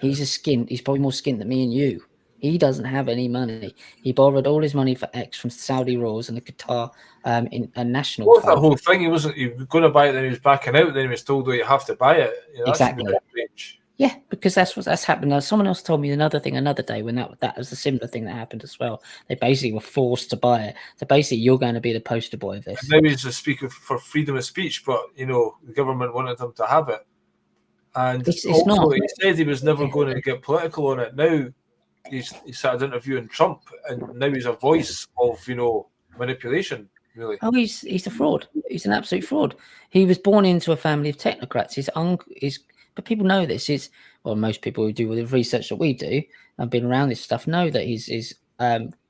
Speaker 1: He's probably more skint than me and you. He doesn't have any money. He borrowed all his money for X from Saudi Royals and the Qatar national
Speaker 2: fund. That whole thing? He was going to buy it, then he was backing out, then he was told, "Oh, you have to buy it." You know,
Speaker 1: exactly. Yeah, because that's happened. Someone else told me another day when that was a similar thing that happened as well. They basically were forced to buy it. So basically, you're going to be the poster boy of this.
Speaker 2: And now he's a speaker for freedom of speech, but you know the government wanted him to have it. And it's also, not. He said he was never going to get political on it. Now he started interviewing Trump, and now he's a voice of, you know, manipulation. Really?
Speaker 1: Oh, he's a fraud. He's an absolute fraud. He was born into a family of technocrats. But people know this. Most people who do the research that we do and been around this stuff know that his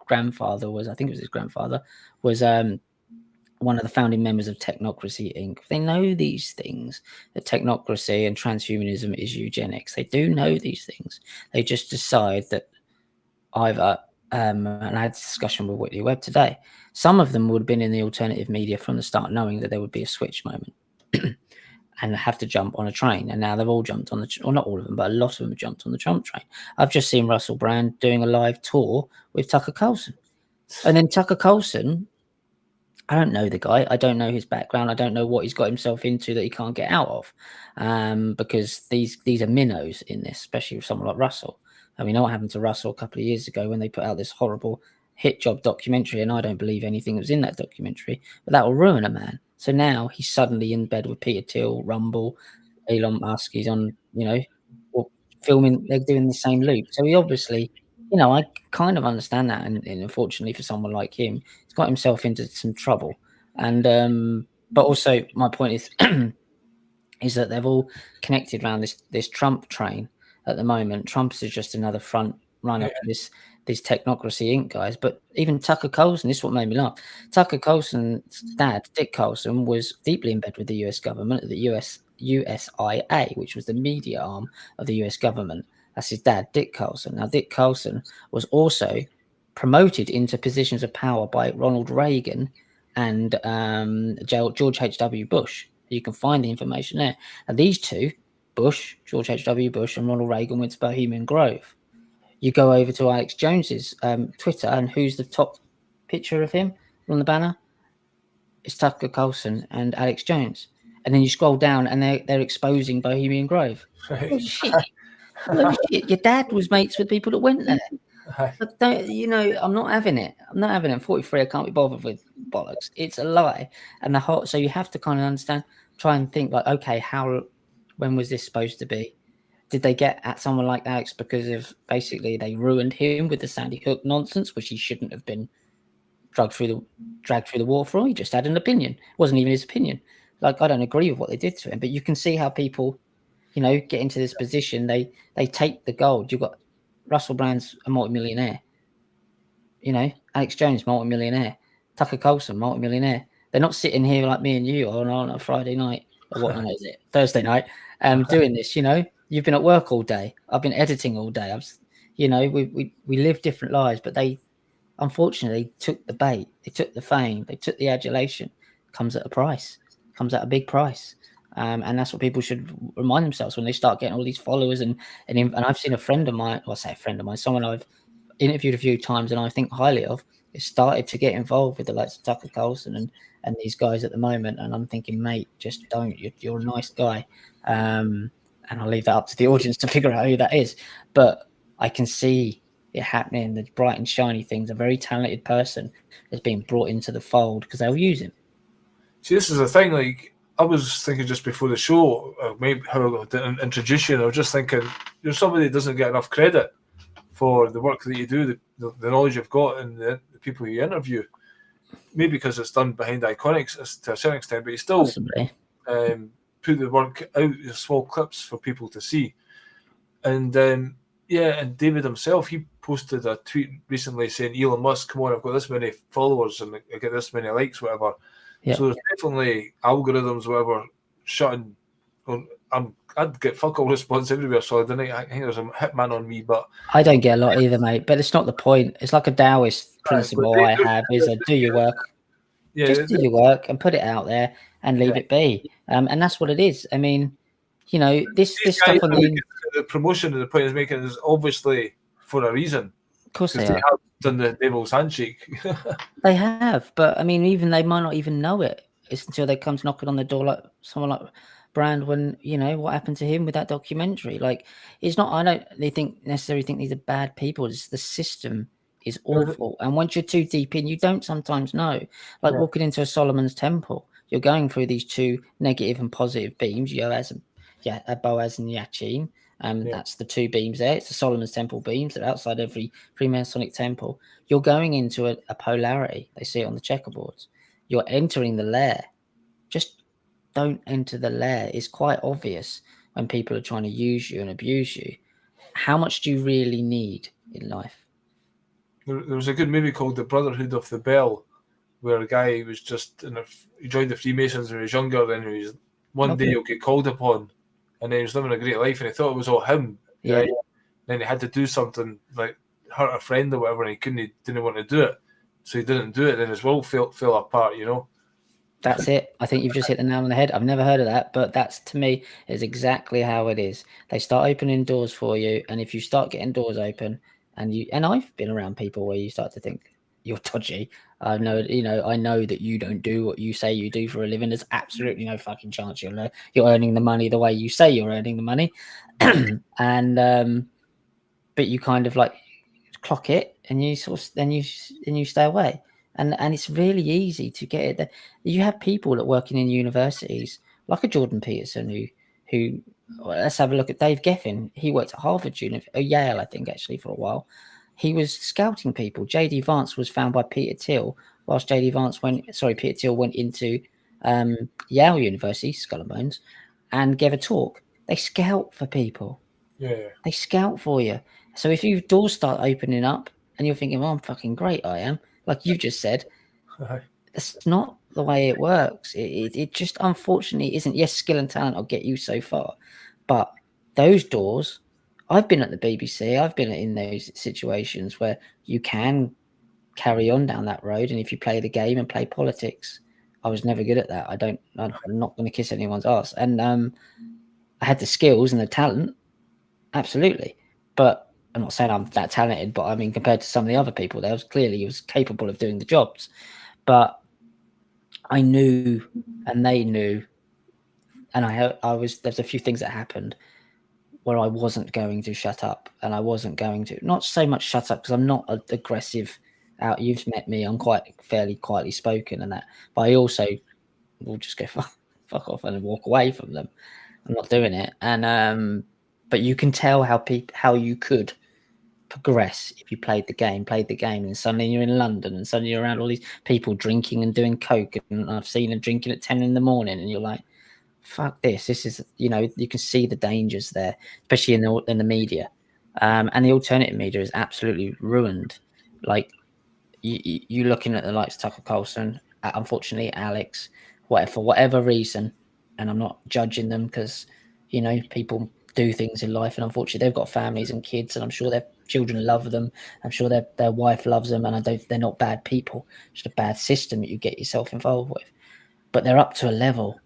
Speaker 1: grandfather was, I think it was his grandfather, was one of the founding members of Technocracy Inc. They know these things, that technocracy and transhumanism is eugenics. They do know these things. They just decide that either, and I had a discussion with Whitley Webb today, some of them would have been in the alternative media from the start, knowing that there would be a switch moment and have to jump on a train. And now they've all jumped on or not all of them, but a lot of them have jumped on the Trump train. I've just seen Russell Brand doing a live tour with Tucker Carlson. And then Tucker Carlson, I don't know the guy. I don't know his background. I don't know what he's got himself into that he can't get out of, because these are minnows in this, especially with someone like Russell. I mean, what happened to Russell a couple of years ago when they put out this horrible hit job documentary, and I don't believe anything that was in that documentary, but that will ruin a man. So now he's suddenly in bed with Peter Thiel, Rumble, Elon Musk. He's on, filming. They're doing the same loop. So he obviously, I kind of understand that, and unfortunately for someone like him, he's got himself into some trouble. And but also my point is is that they've all connected around this Trump train at the moment. Trump is just another front runner for this Technocracy Inc. guys. But even Tucker Carlson, this is what made me laugh. Tucker Carlson's dad, Dick Carlson, was deeply in bed with the US government, the USIA, which was the media arm of the US government. That's his dad, Dick Carlson. Now, Dick Carlson was also promoted into positions of power by Ronald Reagan and George H.W. Bush. You can find the information there. And these two, Bush, George H.W. Bush, and Ronald Reagan, went to Bohemian Grove. You go over to Alex Jones's Twitter, and who's the top picture of him on the banner? It's Tucker Carlson and Alex Jones. And then you scroll down, and they're exposing Bohemian Grove. Oh, shit. Well, shit, your dad was mates with people that went there.
Speaker 2: Aye.
Speaker 1: But don't, I'm not having it. I'm not having it. I'm 43. I can't be bothered with bollocks. It's a lie. And so you have to kind of understand, try and think like, okay, when was this supposed to be? Did they get at someone like Alex because of basically they ruined him with the Sandy Hook nonsense, which he shouldn't have been dragged through the water for? He just had an opinion. It wasn't even his opinion. Like, I don't agree with what they did to him, but you can see how people, get into this position. They take the gold. You've got Russell Brand's a multimillionaire. Alex Jones, multimillionaire. Tucker Carlson, multimillionaire. They're not sitting here like me and you on a Friday night, or what night is it? Thursday night, doing this. You've been at work all day. I've been editing all day. We live different lives, but they unfortunately took the bait. They took the fame. They took the adulation. Comes at a price. Comes at a big price. And that's what people should remind themselves when they start getting all these followers. And I've seen a friend of mine, or I say a friend of mine, someone I've interviewed a few times and I think highly of, has started to get involved with the likes of Tucker Carlson and these guys at the moment. And I'm thinking, mate, just don't. You're a nice guy. And I'll leave that up to the audience to figure out who that is. But I can see it happening. The bright and shiny things. A very talented person is being brought into the fold because they'll use him.
Speaker 2: See, this is the thing. Like, I was thinking just before the show, maybe how I didn't introduce you. And I was just thinking, you're somebody that doesn't get enough credit for the work that you do, the knowledge you've got, and the people you interview. Maybe because it's done behind Iconics to a certain extent, but you still put the work out in small clips for people to see. And and David himself, he posted a tweet recently saying, Elon Musk, come on, I've got this many followers and I get this many likes, whatever. Yeah. So there's definitely algorithms, whatever, shutting. I'd get fuck all response everywhere, so I think there's a hitman on me, but
Speaker 1: I don't get a lot either, mate. But it's not the point. It's like a Taoist principle I have: is do your work, just do your work and put it out there and leave it be. And that's what it is. I mean, this stuff on
Speaker 2: the promotion and the point is making is obviously for a reason.
Speaker 1: Of course they
Speaker 2: have done the devil's handshake.
Speaker 1: They have, but I mean, even they might not even know it. It's until they come knocking on the door, like someone like Brand, when what happened to him with that documentary. Like, it's not. I don't necessarily think these are bad people. It's the system is awful, and once you're too deep in, you don't sometimes know. Like walking into a Solomon's temple, you're going through these two negative and positive beams. Boaz and Yachin. That's the two beams there. It's the Solomon's Temple beams. They're outside every Freemasonic temple. You're going into a polarity. They see it on the checkerboards. You're entering the lair. Just don't enter the lair. It's quite obvious when people are trying to use you and abuse you. How much do you really need in life?
Speaker 2: There was a good movie called The Brotherhood of the Bell, where a guy was just he joined the Freemasons when he was younger, and one day he'll get called upon. And then he was living a great life, and he thought it was all him. Yeah. Right? Then he had to do something like hurt a friend or whatever, and he didn't want to do it, so he didn't do it. Then his world fell apart.
Speaker 1: That's it. I think you've just hit the nail on the head. I've never heard of that, but that's, to me, is exactly how it is. They start opening doors for you, and if you start getting doors open, and I've been around people where you start to think you're dodgy. I know that you don't do what you say you do for a living. There's absolutely no fucking chance you're earning the money the way you say you're earning the money, and but you kind of like clock it, and you then you stay away, and it's really easy to get it. You have people that working in universities like a Jordan Peterson who. Let's have a look at Dave Geffen. He worked at Harvard, Yale, I think, actually, for a while. He was scouting people. J.D. Vance was found by Peter Thiel, whilst Peter Thiel went into Yale University, Skull and Bones, and gave a talk. They scout for people.
Speaker 2: Yeah.
Speaker 1: They scout for you. So if your doors start opening up and you're thinking, well, I'm fucking great, I am, like you just said, that's not the way it works. It just unfortunately isn't. Yes, skill and talent will get you so far, but those doors, I've been at the BBC, I've been in those situations where you can carry on down that road, and if you play the game and play politics, I was never good at that. I'm not going to kiss anyone's ass, and I had the skills and the talent, absolutely, but I'm not saying I'm that talented, but I mean, compared to some of the other people, there was clearly he was capable of doing the jobs, but I knew, and they knew, and there's a few things that happened. where I wasn't going to shut up, and I wasn't going to not so much shut up because I'm not aggressive. Out, you've met me. I'm quite fairly quietly spoken and that, but I also will just go fuck off and walk away from them. I'm not doing it. And but you can tell how you could progress if you played the game, and suddenly you're in London, and suddenly you're around all these people drinking and doing coke, and I've seen them drinking at 10 in the morning, and you're like, fuck this. This is, you can see the dangers there, especially in the media. And the alternative media is absolutely ruined. Like you looking at the likes of Tucker Carlson, unfortunately, Alex, for whatever reason, and I'm not judging them because, people do things in life, and unfortunately they've got families and kids, and I'm sure their children love them. I'm sure their wife loves them, and they're not bad people. It's just a bad system that you get yourself involved with. But they're up to a level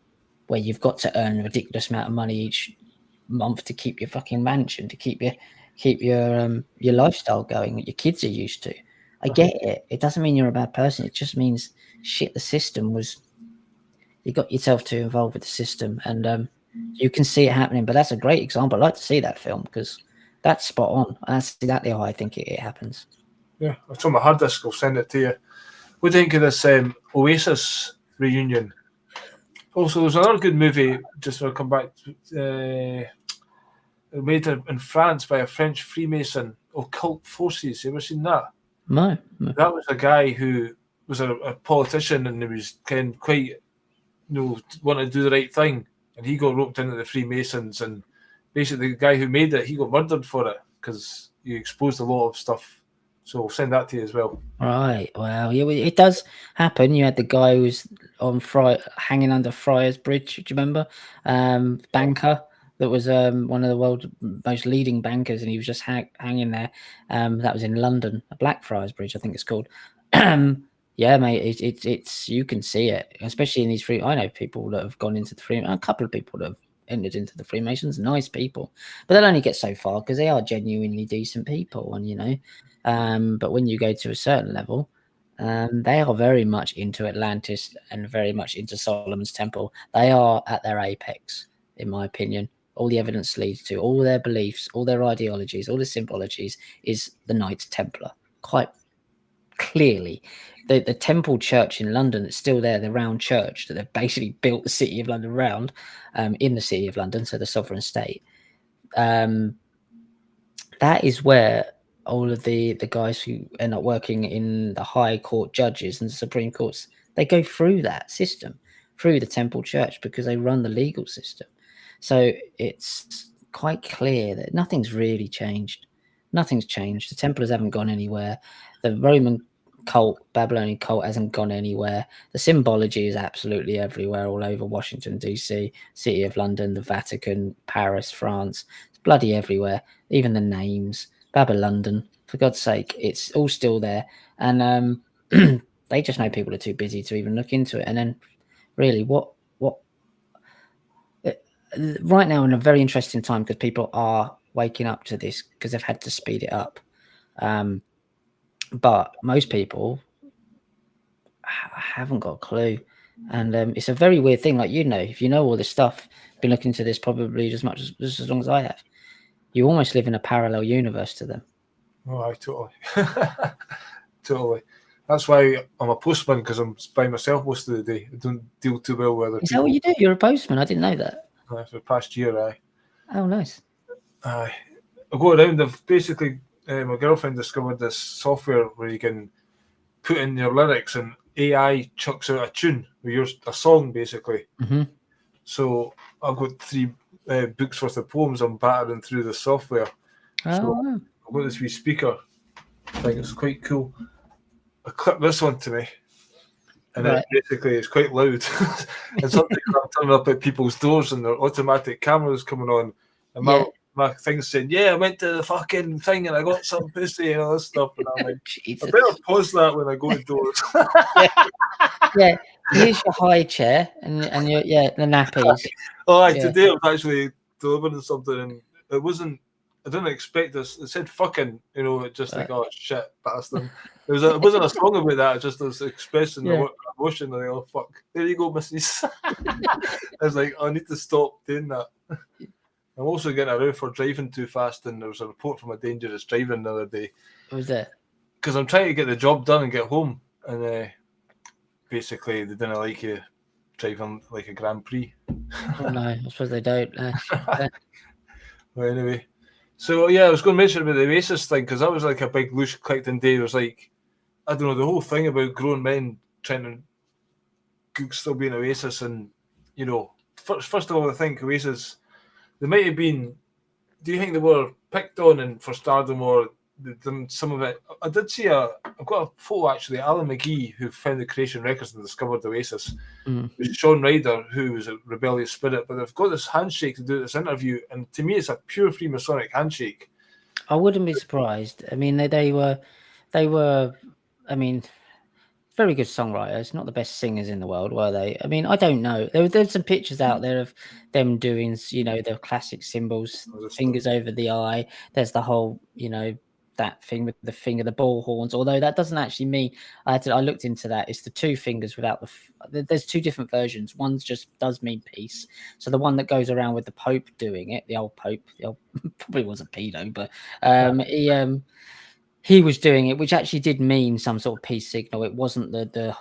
Speaker 1: where you've got to earn a ridiculous amount of money each month to keep your fucking mansion, to keep your lifestyle going that your kids are used to. I get it. It doesn't mean you're a bad person. It just means shit. The system was, you got yourself too involved with the system, and you can see it happening. But that's a great example. I'd like to see that film because that's spot on. That's exactly how I think it happens.
Speaker 2: Yeah, it's on my hard disk. I'll send it to you. What do you think of this Oasis reunion? Also, there's another good movie, just to come back, made in France by a French Freemason, Occult Forces. You ever seen that?
Speaker 1: No.
Speaker 2: That was a guy who was a politician, and he was quite, wanted to do the right thing. And he got roped into the Freemasons, and basically the guy who made it, he got murdered for it because he exposed a lot of stuff. So I'll send that to you as well.
Speaker 1: Right. Well, yeah, it does happen. You had the guy who was on hanging under Friar's Bridge. Do you remember? Banker that was one of the world's most leading bankers, and he was just hanging there. That was in London, Blackfriars Bridge, I think it's called. Yeah, mate. It's you can see it, especially in these I know people that have gone into the Freemasons. A couple of people that have entered into the Freemasons, nice people, but they'll only get so far because they are genuinely decent people, and but when you go to a certain level, they are very much into Atlantis and very much into Solomon's Temple. They are at their apex, in my opinion. All the evidence leads to all their beliefs, all their ideologies, all the symbologies is the Knights Templar. Quite clearly, the Temple Church in London is still there, the round church that they've basically built the City of London around, in the City of London, so the sovereign state. That is where all of the guys who end up working in the High Court judges and the Supreme Courts, they go through that system, through the Temple Church, because they run the legal system. So it's quite clear that nothing's really changed. Nothing's changed. The Templars haven't gone anywhere. The Roman cult, Babylonian cult hasn't gone anywhere. The symbology is absolutely everywhere, all over Washington, D.C., City of London, the Vatican, Paris, France. It's bloody everywhere. Even the names. London, for God's sake, it's all still there. And they just know people are too busy to even look into it. And then really right now in a very interesting time, because people are waking up to this because they've had to speed it up. But most people haven't got a clue. And it's a very weird thing. Like, if you know all this stuff, been looking into this probably just as long as I have, you almost live in a parallel universe to them.
Speaker 2: Oh, totally. Totally. That's why I'm a postman, because I'm by myself most of the day. I don't deal too well with other people.
Speaker 1: Is that what you do? You're a postman? I didn't know that.
Speaker 2: For the past year, aye.
Speaker 1: Oh, nice.
Speaker 2: I go around. I've basically, my girlfriend discovered this software where you can put in your lyrics and AI chucks out a tune with a song, basically.
Speaker 1: Mm-hmm.
Speaker 2: So I've got 3 books worth of poems I'm battering through the software. So I've got this wee speaker. I think it's quite cool. I clip this onto me, and then basically it's quite loud. And sometimes I'm turning up at people's doors and their automatic cameras coming on, and my thing's saying, "Yeah, I went to the fucking thing and I got some pussy and all this stuff." And I'm like, I better pause that when I go indoors.
Speaker 1: Yeah, here's your high chair and your the nappies.
Speaker 2: Today I was actually delivering something, and it wasn't. I didn't expect this. It said "fucking," just like, oh shit, bastard. It wasn't a song about that. It just was expressing the emotion. Like, oh fuck, there you go, missus. I was like, I need to stop doing that. I'm also getting a row for driving too fast, and there was a report from a dangerous driving the other day.
Speaker 1: What was it?
Speaker 2: Because I'm trying to get the job done and get home, and basically they didn't like you driving like a Grand Prix.
Speaker 1: Oh no, I suppose they don't.
Speaker 2: Well, anyway, so yeah, I was going to mention about the racist thing because that was like a big loose collecting day. It was like, I don't know, the whole thing about grown men trying to still being Oasis, and you know, first of all, I think Oasis, they might have been. Do you think they were picked on and for stardom, or some of it? I did see I've got a photo actually. Alan McGee, who found the Creation Records and discovered Oasis, was Sean Ryder, who was a rebellious spirit. But they've got this handshake to do this interview, and to me, it's a pure Freemasonic handshake.
Speaker 1: I wouldn't be surprised. I mean, they were. I mean, very good songwriters, not the best singers in the world, were they? I mean, I don't know. There's some pictures out there of them doing, the classic symbols, fingers over the eye. There's the whole, that thing with the finger, the ball horns. Although that doesn't actually mean. I looked into that. It's the two fingers without there's two different versions. One just does mean peace. So the one that goes around with the Pope doing it, the old Pope, probably was a pedo, but he was doing it, which actually did mean some sort of peace signal. It wasn't the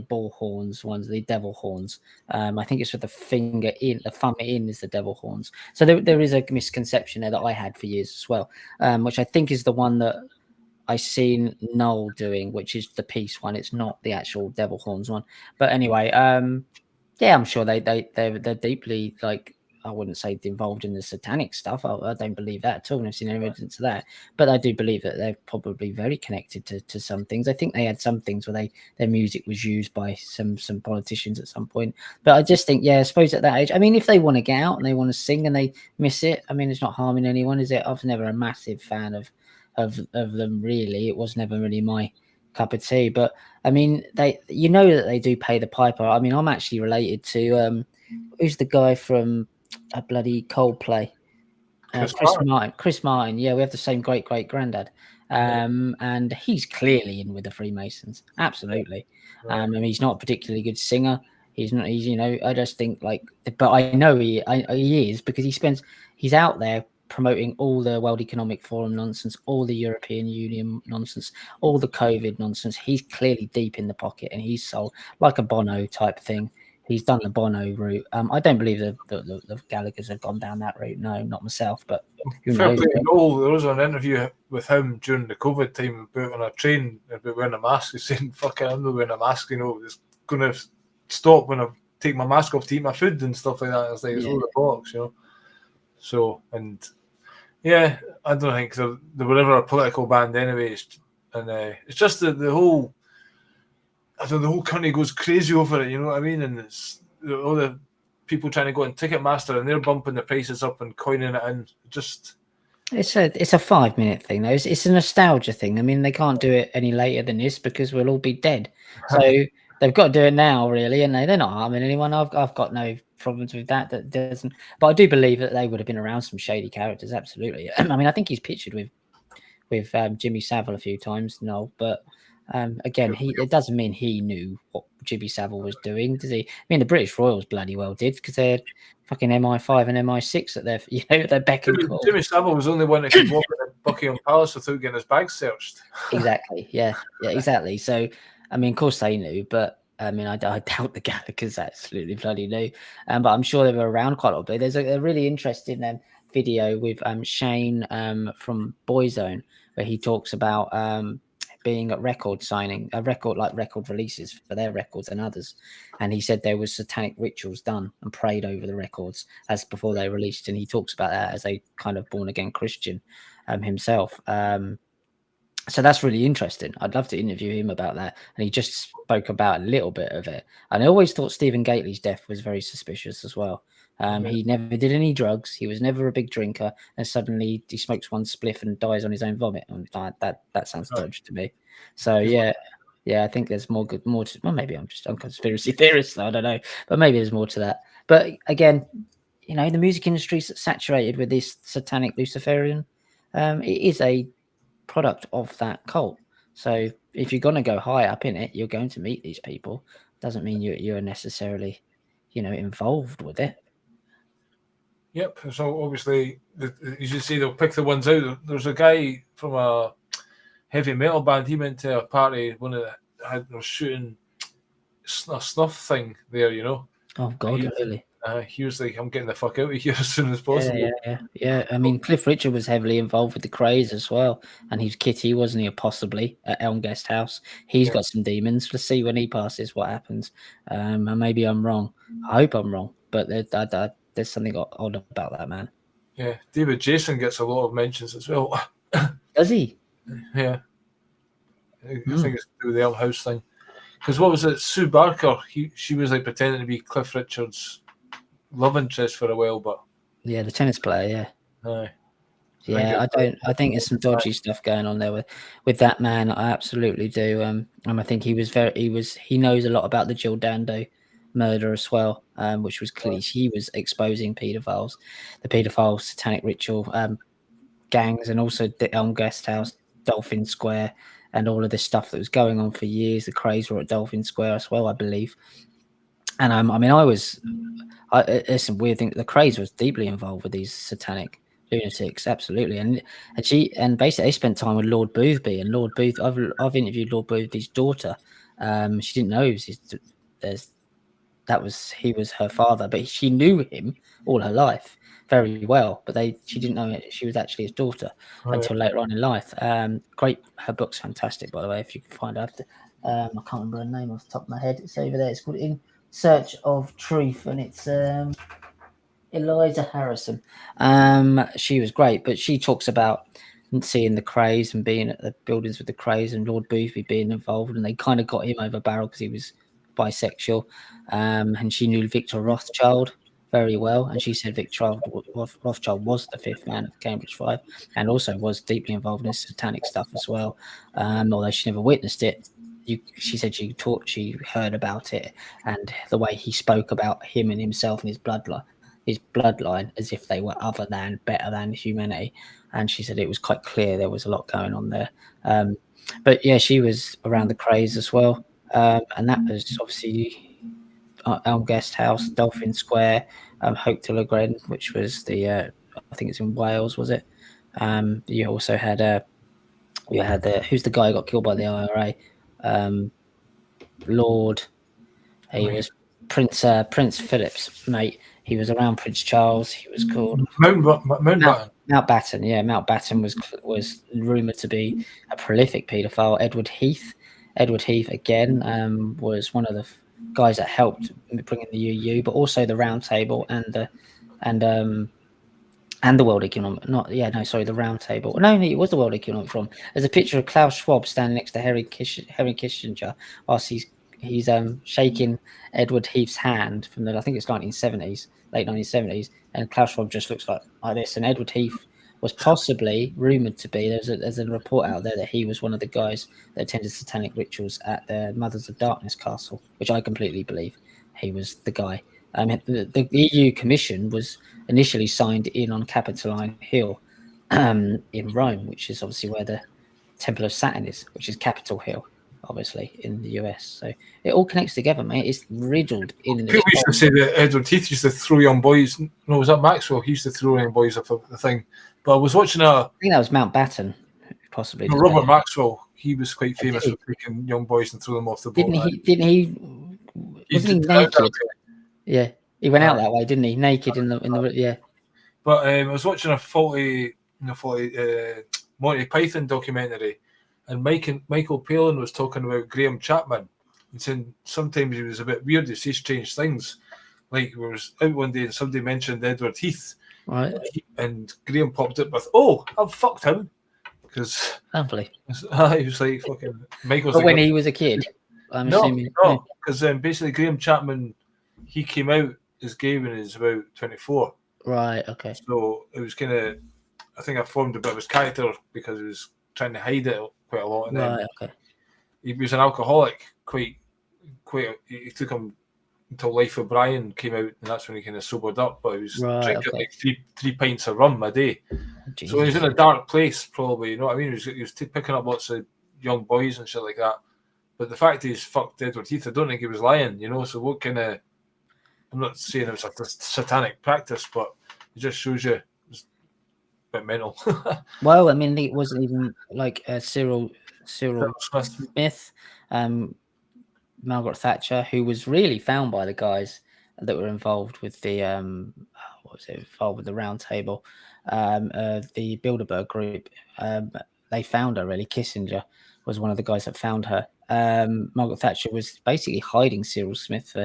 Speaker 1: ball horns ones, the devil horns. I think it's with the finger in, the thumb in is the devil horns. So there is a misconception there that I had for years as well, which I think is the one that I seen Noel doing, which is the peace one. It's not the actual devil horns one. But anyway, yeah, I'm sure they're deeply, like, I wouldn't say involved in the satanic stuff. I don't believe that at all. I've seen no evidence of that. But I do believe that they're probably very connected to some things. I think they had some things where their music was used by some politicians at some point. But I just think, yeah, I suppose at that age, I mean, if they want to get out and they want to sing and they miss it, I mean, it's not harming anyone, is it? I was never a massive fan of them, really. It was never really my cup of tea. But I mean, that they do pay the piper. I mean, I'm actually related to who's the guy from a bloody Coldplay? Chris Martin. Yeah, we have the same great granddad. And he's clearly in with the Freemasons. Absolutely. I mean, he's not a particularly good singer. He's not. I just think but I know he is, because he's out there promoting all the World Economic Forum nonsense, all the European Union nonsense, all the COVID nonsense. He's clearly deep in the pocket, and he's sold like a Bono type thing. He's done the Bono route. I don't believe the Gallaghers have gone down that route. No, not myself, but who knows?
Speaker 2: There was an interview with him during the COVID time about on a train about wearing a mask. He's saying, "Fuck it, I'm not wearing a mask. It's going to stop when I take my mask off to eat my food and stuff like that." It's like, it's all the bollocks, So, and yeah, I don't think they were ever a political band anyways. And it's just the whole, the whole country goes crazy over it, you know what I mean? And it's all the people trying to go on Ticketmaster and they're bumping the prices up and coining it in.
Speaker 1: It's a 5-minute thing though. It's a nostalgia thing. I mean, they can't do it any later than this because we'll all be dead. So they've got to do it now, really, and they're not harming anyone. I've got no problems with that. That doesn't. But I do believe that they would have been around some shady characters. Absolutely. I mean, I think he's pictured with Jimmy Savile a few times, no, but again, it doesn't mean he knew what Jimmy Savile was doing, does he? I mean, the British Royals bloody well did, because they're fucking MI5 and MI6 at their beck and call.
Speaker 2: Jimmy Savile was the only one that could walk in Buckingham Palace without getting his bag searched.
Speaker 1: Exactly. Yeah, exactly. So, I mean, of course they knew, but I mean, I doubt the Gallaghers absolutely bloody knew. But I'm sure they were around quite a lot. But there's a really interesting video with Shane from Boyzone, where he talks about being at record releases for their records and others, and he said there was satanic rituals done and prayed over the records as before they released, and he talks about that as a kind of born again Christian himself. So that's really interesting. I'd love to interview him about that. And he just spoke about a little bit of it. And I always thought Stephen Gately's death was very suspicious as well. He never did any drugs. He was never a big drinker. And suddenly he smokes one spliff and dies on his own vomit. And that sounds dodgy to me. So yeah, I think there's more to. Well, maybe I'm conspiracy theorist. I don't know, but maybe there's more to that. But again, the music industry is saturated with this satanic Luciferian. It is a product of that cult. So if you're going to go high up in it, you're going to meet these people. Doesn't mean you're necessarily, involved with it.
Speaker 2: Yep. So obviously, as you say, they'll pick the ones out. There's a guy from a heavy metal band. He went to a party. One of the was shooting a snuff thing there.
Speaker 1: Oh God, really?
Speaker 2: He was like, "I'm getting the fuck out of here as soon as
Speaker 1: Yeah,
Speaker 2: possible."
Speaker 1: yeah. I mean, Cliff Richard was heavily involved with the Craze as well, and he's Kitty, wasn't he? Or possibly at Elm Guest House. He's got some demons. Let's see when he passes what happens. And maybe I'm wrong. I hope I'm wrong, but there's something odd about that man.
Speaker 2: Yeah, David Jason gets a lot of mentions as well.
Speaker 1: Does he?
Speaker 2: Yeah, I think it's to do with the Elm House thing. Because what was it? Sue Barker. She was like pretending to be Cliff Richard's love interest for a while, but
Speaker 1: yeah, the tennis player. Yeah.
Speaker 2: Aye.
Speaker 1: Yeah, I think there's some dodgy stuff going on there with that man. I absolutely do. And I think he knows a lot about the Jill Dando murder as well, which was clearly he was exposing the paedophile satanic ritual gangs, and also the Elm Guest House, Dolphin Square, and all of this stuff that was going on for years. The Craze were at Dolphin Square as well, I believe. And I mean, it's some weird thing. The Craze was deeply involved with these satanic lunatics, absolutely, and basically they spent time with Lord Boothby, and Lord Booth. I've interviewed Lord Boothby's daughter. She didn't know he was her father, but she knew him all her life very well. But she didn't know she was actually his daughter until later on in life. Great, her book's fantastic, by the way. If you can find out, I can't remember her name off the top of my head. It's over there. It's called In Search of Truth, and it's Eliza Harrison. She was great, but she talks about seeing the Craze and being at the buildings with the Craze and Lord Boothby being involved, and they kind of got him over barrel because he was bisexual. And she knew Victor Rothschild very well, and she said Victor Rothschild was the fifth man of the Cambridge Five, and also was deeply involved in satanic stuff as well. Although she never witnessed it, she said she heard about it, and the way he spoke about him and himself and his bloodline as if they were better than humanity. And she said it was quite clear there was a lot going on there. But yeah, she was around the Craze as well. And that was obviously Elm Guest House, Dolphin Square, Hope to Lagren, which was I think it's in Wales, was it? You also had who's the guy who got killed by the IRA? Lord. He was Prince Philip's mate. He was around Prince Charles. He was called Mountbatten. Yeah, Mountbatten was rumoured to be a prolific paedophile. Edward Heath again was one of the guys that helped bring in the UU, but also the Round Table and the World Economic. The Round Table. No, it was the World Economic Forum. There's a picture of Klaus Schwab standing next to Henry Kissinger whilst he's shaking Edward Heath's hand from I think it's late 1970s, and Klaus Schwab just looks like this. And Edward Heath was possibly rumoured to be, there's a report out there that he was one of the guys that attended satanic rituals at the Mothers of Darkness castle, which I completely believe he was the guy. The EU Commission was initially signed in on Capitoline Hill in Rome, which is obviously where the Temple of Saturn is, which is Capitol Hill, obviously, in the US. So it all connects together, mate. It's riddled in
Speaker 2: People used to say that Edward Heath used to throw young boys. No, was that Maxwell? He used to throw young boys off the thing. But I was watching I
Speaker 1: think that was Mountbatten, possibly.
Speaker 2: No, Robert Maxwell. He was quite famous for taking young boys and throw them off the boat.
Speaker 1: Didn't he? Wasn't he naked? Yeah, he went out that way, didn't he? Naked in the yeah.
Speaker 2: But I was watching a faulty Monty Python documentary, and Michael Palin was talking about Graham Chapman and saying sometimes he was a bit weird. He says strange things. Like we was out one day and somebody mentioned Edward Heath,
Speaker 1: right?
Speaker 2: And Graham popped up with, "Oh, I've fucked him," because
Speaker 1: lovely.
Speaker 2: He was like fucking Michael's.
Speaker 1: But when he was a kid, I'm assuming.
Speaker 2: No, because basically Graham Chapman, he came out as gay when he was about 24.
Speaker 1: Right. Okay.
Speaker 2: So it was kind of, I think I formed a bit of his character because he was trying to hide it quite a lot. And then he was an alcoholic. Quite. It took him until Life of Brian came out, and that's when he kind of sobered up. But he was drinking like three pints of rum a day. Jesus. So he was in a dark place, probably. You know what I mean? He was picking up lots of young boys and shit like that. But the fact he's fucked Edward Heath, I don't think he was lying. You know, so what kind of? I'm not saying it was a satanic practice, but just shows you it's a bit mental.
Speaker 1: Well, I mean, it wasn't even like Cyril
Speaker 2: Smith.
Speaker 1: Smith, Margaret Thatcher, who was really found by the guys that were involved with the what was it, involved with the Round Table, the Bilderberg Group. They found her really. Kissinger was one of the guys that found her. Margaret Thatcher was basically hiding Cyril Smith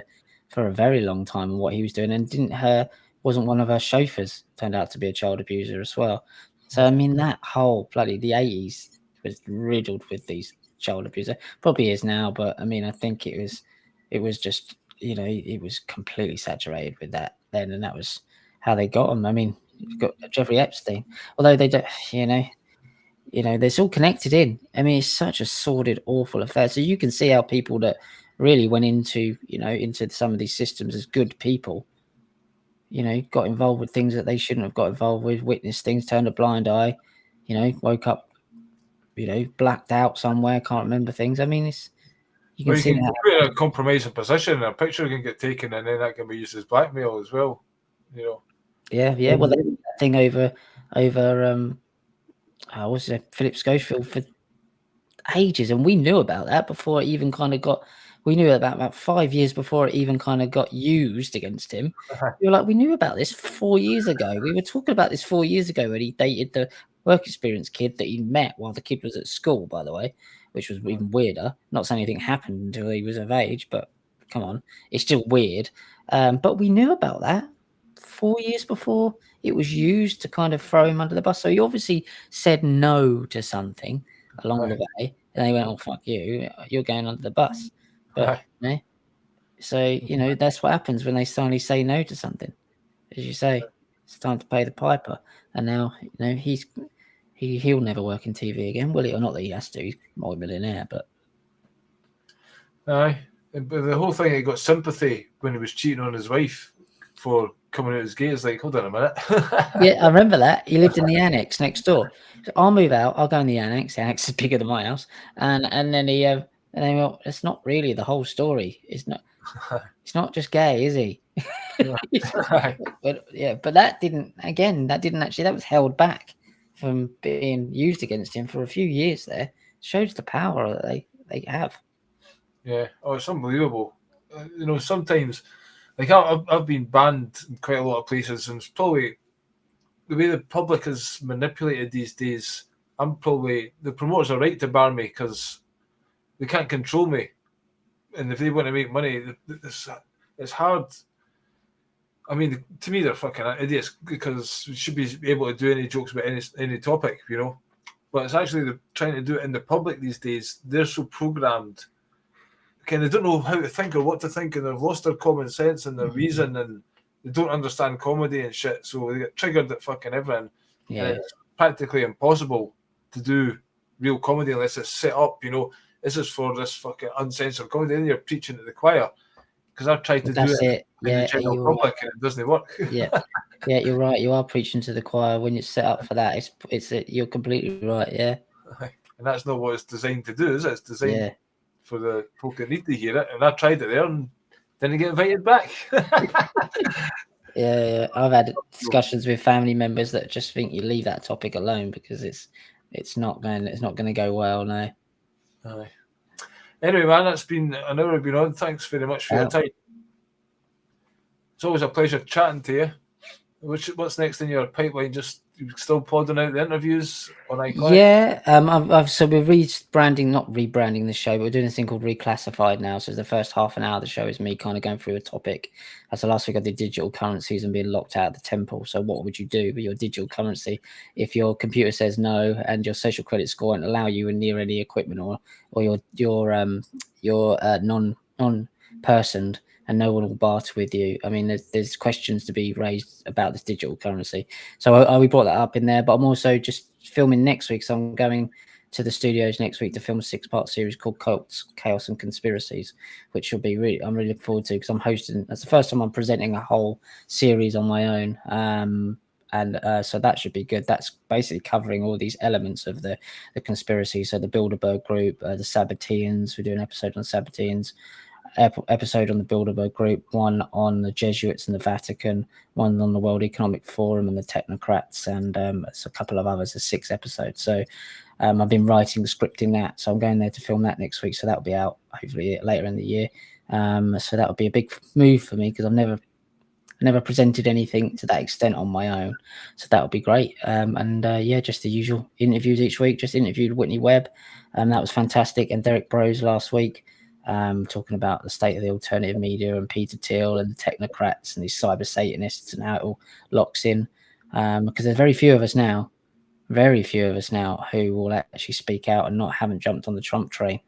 Speaker 1: for a very long time and what he was doing, and wasn't one of her chauffeurs turned out to be a child abuser as well. So I mean, that whole bloody the 80s was riddled with these child abuser. Probably is now, but I mean, I think it was just, it was completely saturated with that then, and that was how they got him. I mean, you've got Jeffrey Epstein, although they don't, it's all connected in. I mean, it's such a sordid, awful affair. So you can see how people that really went into some of these systems as good people, got involved with things that they shouldn't have got involved with, witnessed things, turned a blind eye, woke up, blacked out somewhere, can't remember things. I mean, you can
Speaker 2: You
Speaker 1: see
Speaker 2: can
Speaker 1: that.
Speaker 2: put in a compromising position, and a picture can get taken, and then that can be used as blackmail as well.
Speaker 1: Yeah. Well, they did that thing over what's it, Philip Schofield for ages, and we knew about that before it even kind of got. We knew about 5 years before it even kind of got used against him. We were like, we knew about this 4 years ago. We were talking about this 4 years ago when he dated the work experience kid that he met while the kid was at school, by the way, which was even weirder. Not saying anything happened until he was of age, but come on, it's still weird. But we knew about that 4 years before it was used to kind of throw him under the bus. So he obviously said no to something along the way, and they went, "Oh, fuck you, you're going under the bus." But so that's what happens when they finally say no to something. As you say, it's time to pay the piper, and now he'll never work in TV again, will he? Or not that he has to. He's a multi-millionaire, but
Speaker 2: Aye, but the whole thing, he got sympathy when he was cheating on his wife for coming out as gay. It's like, hold on a minute.
Speaker 1: yeah, I remember that. He lived in the annex next door. So I'll move out. I'll go in the annex. The annex is bigger than my house, and then he and then, well, it's not really the whole story. It's not just gay, is he? But that didn't actually, that was held back from being used against him for a few years there. Shows the power that they have.
Speaker 2: Yeah, it's unbelievable. Sometimes, like I've been banned in quite a lot of places, and it's probably the way the public is manipulated these days. The promoters are right to ban me because they can't control me, and if they want to make money, it's hard. I mean, to me, they're fucking idiots because we should be able to do any jokes about any topic, But it's actually they're trying to do it in the public these days. They're so programmed. They don't know how to think or what to think, and they've lost their common sense and their reason, and they don't understand comedy and shit. So they get triggered at fucking everything.
Speaker 1: Yeah,
Speaker 2: and it's practically impossible to do real comedy unless it's set up. This is for this fucking uncensored comedy. Then you're preaching to the choir because I've tried to do it in the general public, and it doesn't work.
Speaker 1: Yeah, you're right. You are preaching to the choir when it's set up for that. You're completely right. Yeah,
Speaker 2: and that's not what it's designed to do, is it? It's designed for the folk that need to hear it. And I tried it there and didn't get invited back.
Speaker 1: Yeah. I've had discussions with family members that just think you leave that topic alone because it's not going to go well now.
Speaker 2: Aye. Anyway, man, that's been an hour we've been on. Thanks very much for your time. It's always a pleasure chatting to you. What's next in your pipeline? Just still plodding out the interviews on iClick?
Speaker 1: Yeah, so we're not rebranding the show, but we're doing this thing called Reclassified now. So the first half an hour of the show is me kind of going through a topic. So last week I did digital currencies and being locked out of the temple. So what would you do with your digital currency if your computer says no and your social credit score won't allow you near any equipment, or you're non-personed and no one will barter with you? I mean, there's questions to be raised about this digital currency. So we brought that up in there, but I'm also just filming next week. So I'm going to the studios next week to film a 6-part series called Cults, Chaos and Conspiracies, which will be I'm really looking forward to because I'm hosting. That's the first time I'm presenting a whole series on my own. So that should be good. That's basically covering all these elements of the conspiracy. So the Bilderberg Group, the Sabbateans. We do an episode on Sabbateans. episode on the Bilderberg Group, one on the Jesuits and the Vatican, one on the World Economic Forum and the technocrats, and it's a couple of others. There's 6 episodes. So I've been writing, scripting that. So I'm going there to film that next week. So that'll be out hopefully later in the year. So that would be a big move for me because I've never presented anything to that extent on my own. So that would be great. Just the usual interviews each week. Just interviewed Whitney Webb. That was fantastic. And Derek Brose last week, talking about the state of the alternative media and Peter Thiel and the technocrats and these cyber Satanists and how it all locks in. Because there's very few of us now who will actually speak out and haven't jumped on the Trump train.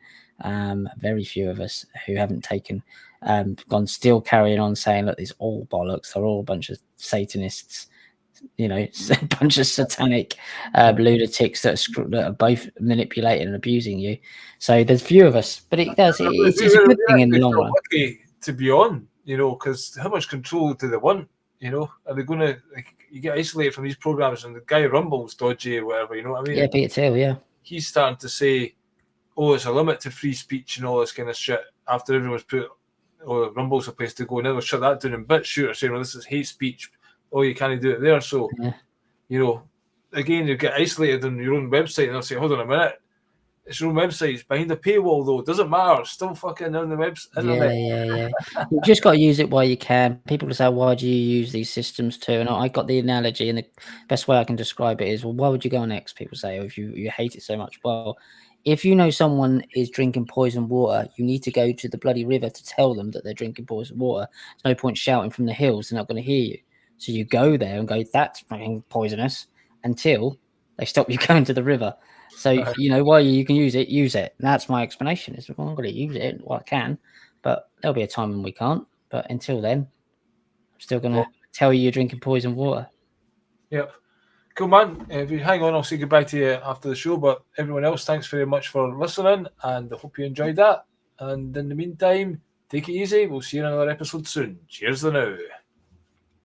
Speaker 1: Very few of us who haven't taken, gone still carrying on saying, look, these all bollocks. They're all a bunch of Satanists, a bunch of satanic lunatics that are both manipulating and abusing you. So there's few of us, but it's a good thing in the long run.
Speaker 2: Lucky to be on, because how much control do they want? Are they going to, you get isolated from these programs and the guy Rumble's dodgy or whatever, you know what I mean?
Speaker 1: Yeah, Peter Thiel, yeah.
Speaker 2: He's starting to say, oh, it's a limit to free speech and all this kind of shit after everyone's put, oh, Rumble's a place to go. Now they'll shut that down in bits, saying, well, this is hate speech. Oh, you can't do it there. So, again, you get isolated on your own website and they'll say, hold on a minute. It's your own website. It's behind the paywall, though. It doesn't matter. It's still fucking on the website.
Speaker 1: Yeah. You've just got to use it while you can. People say, why do you use these systems too? And I got the analogy, and the best way I can describe it is, well, why would you go on X? People say, if you hate it so much. Well, if you know someone is drinking poison water, you need to go to the bloody river to tell them that they're drinking poison water. There's no point shouting from the hills. They're not going to hear you. So you go there and go, that's fucking poisonous, until they stop you going to the river. So, while you can use it, use it. And that's my explanation. Is, well, I'm going to use it. Well, I can, but there'll be a time when we can't. But until then, I'm still going to tell you you're drinking poison water.
Speaker 2: Yep. Cool, man. If you hang on, I'll say goodbye to you after the show. But everyone else, thanks very much for listening, and I hope you enjoyed that. And in the meantime, take it easy. We'll see you in another episode soon. Cheers for now.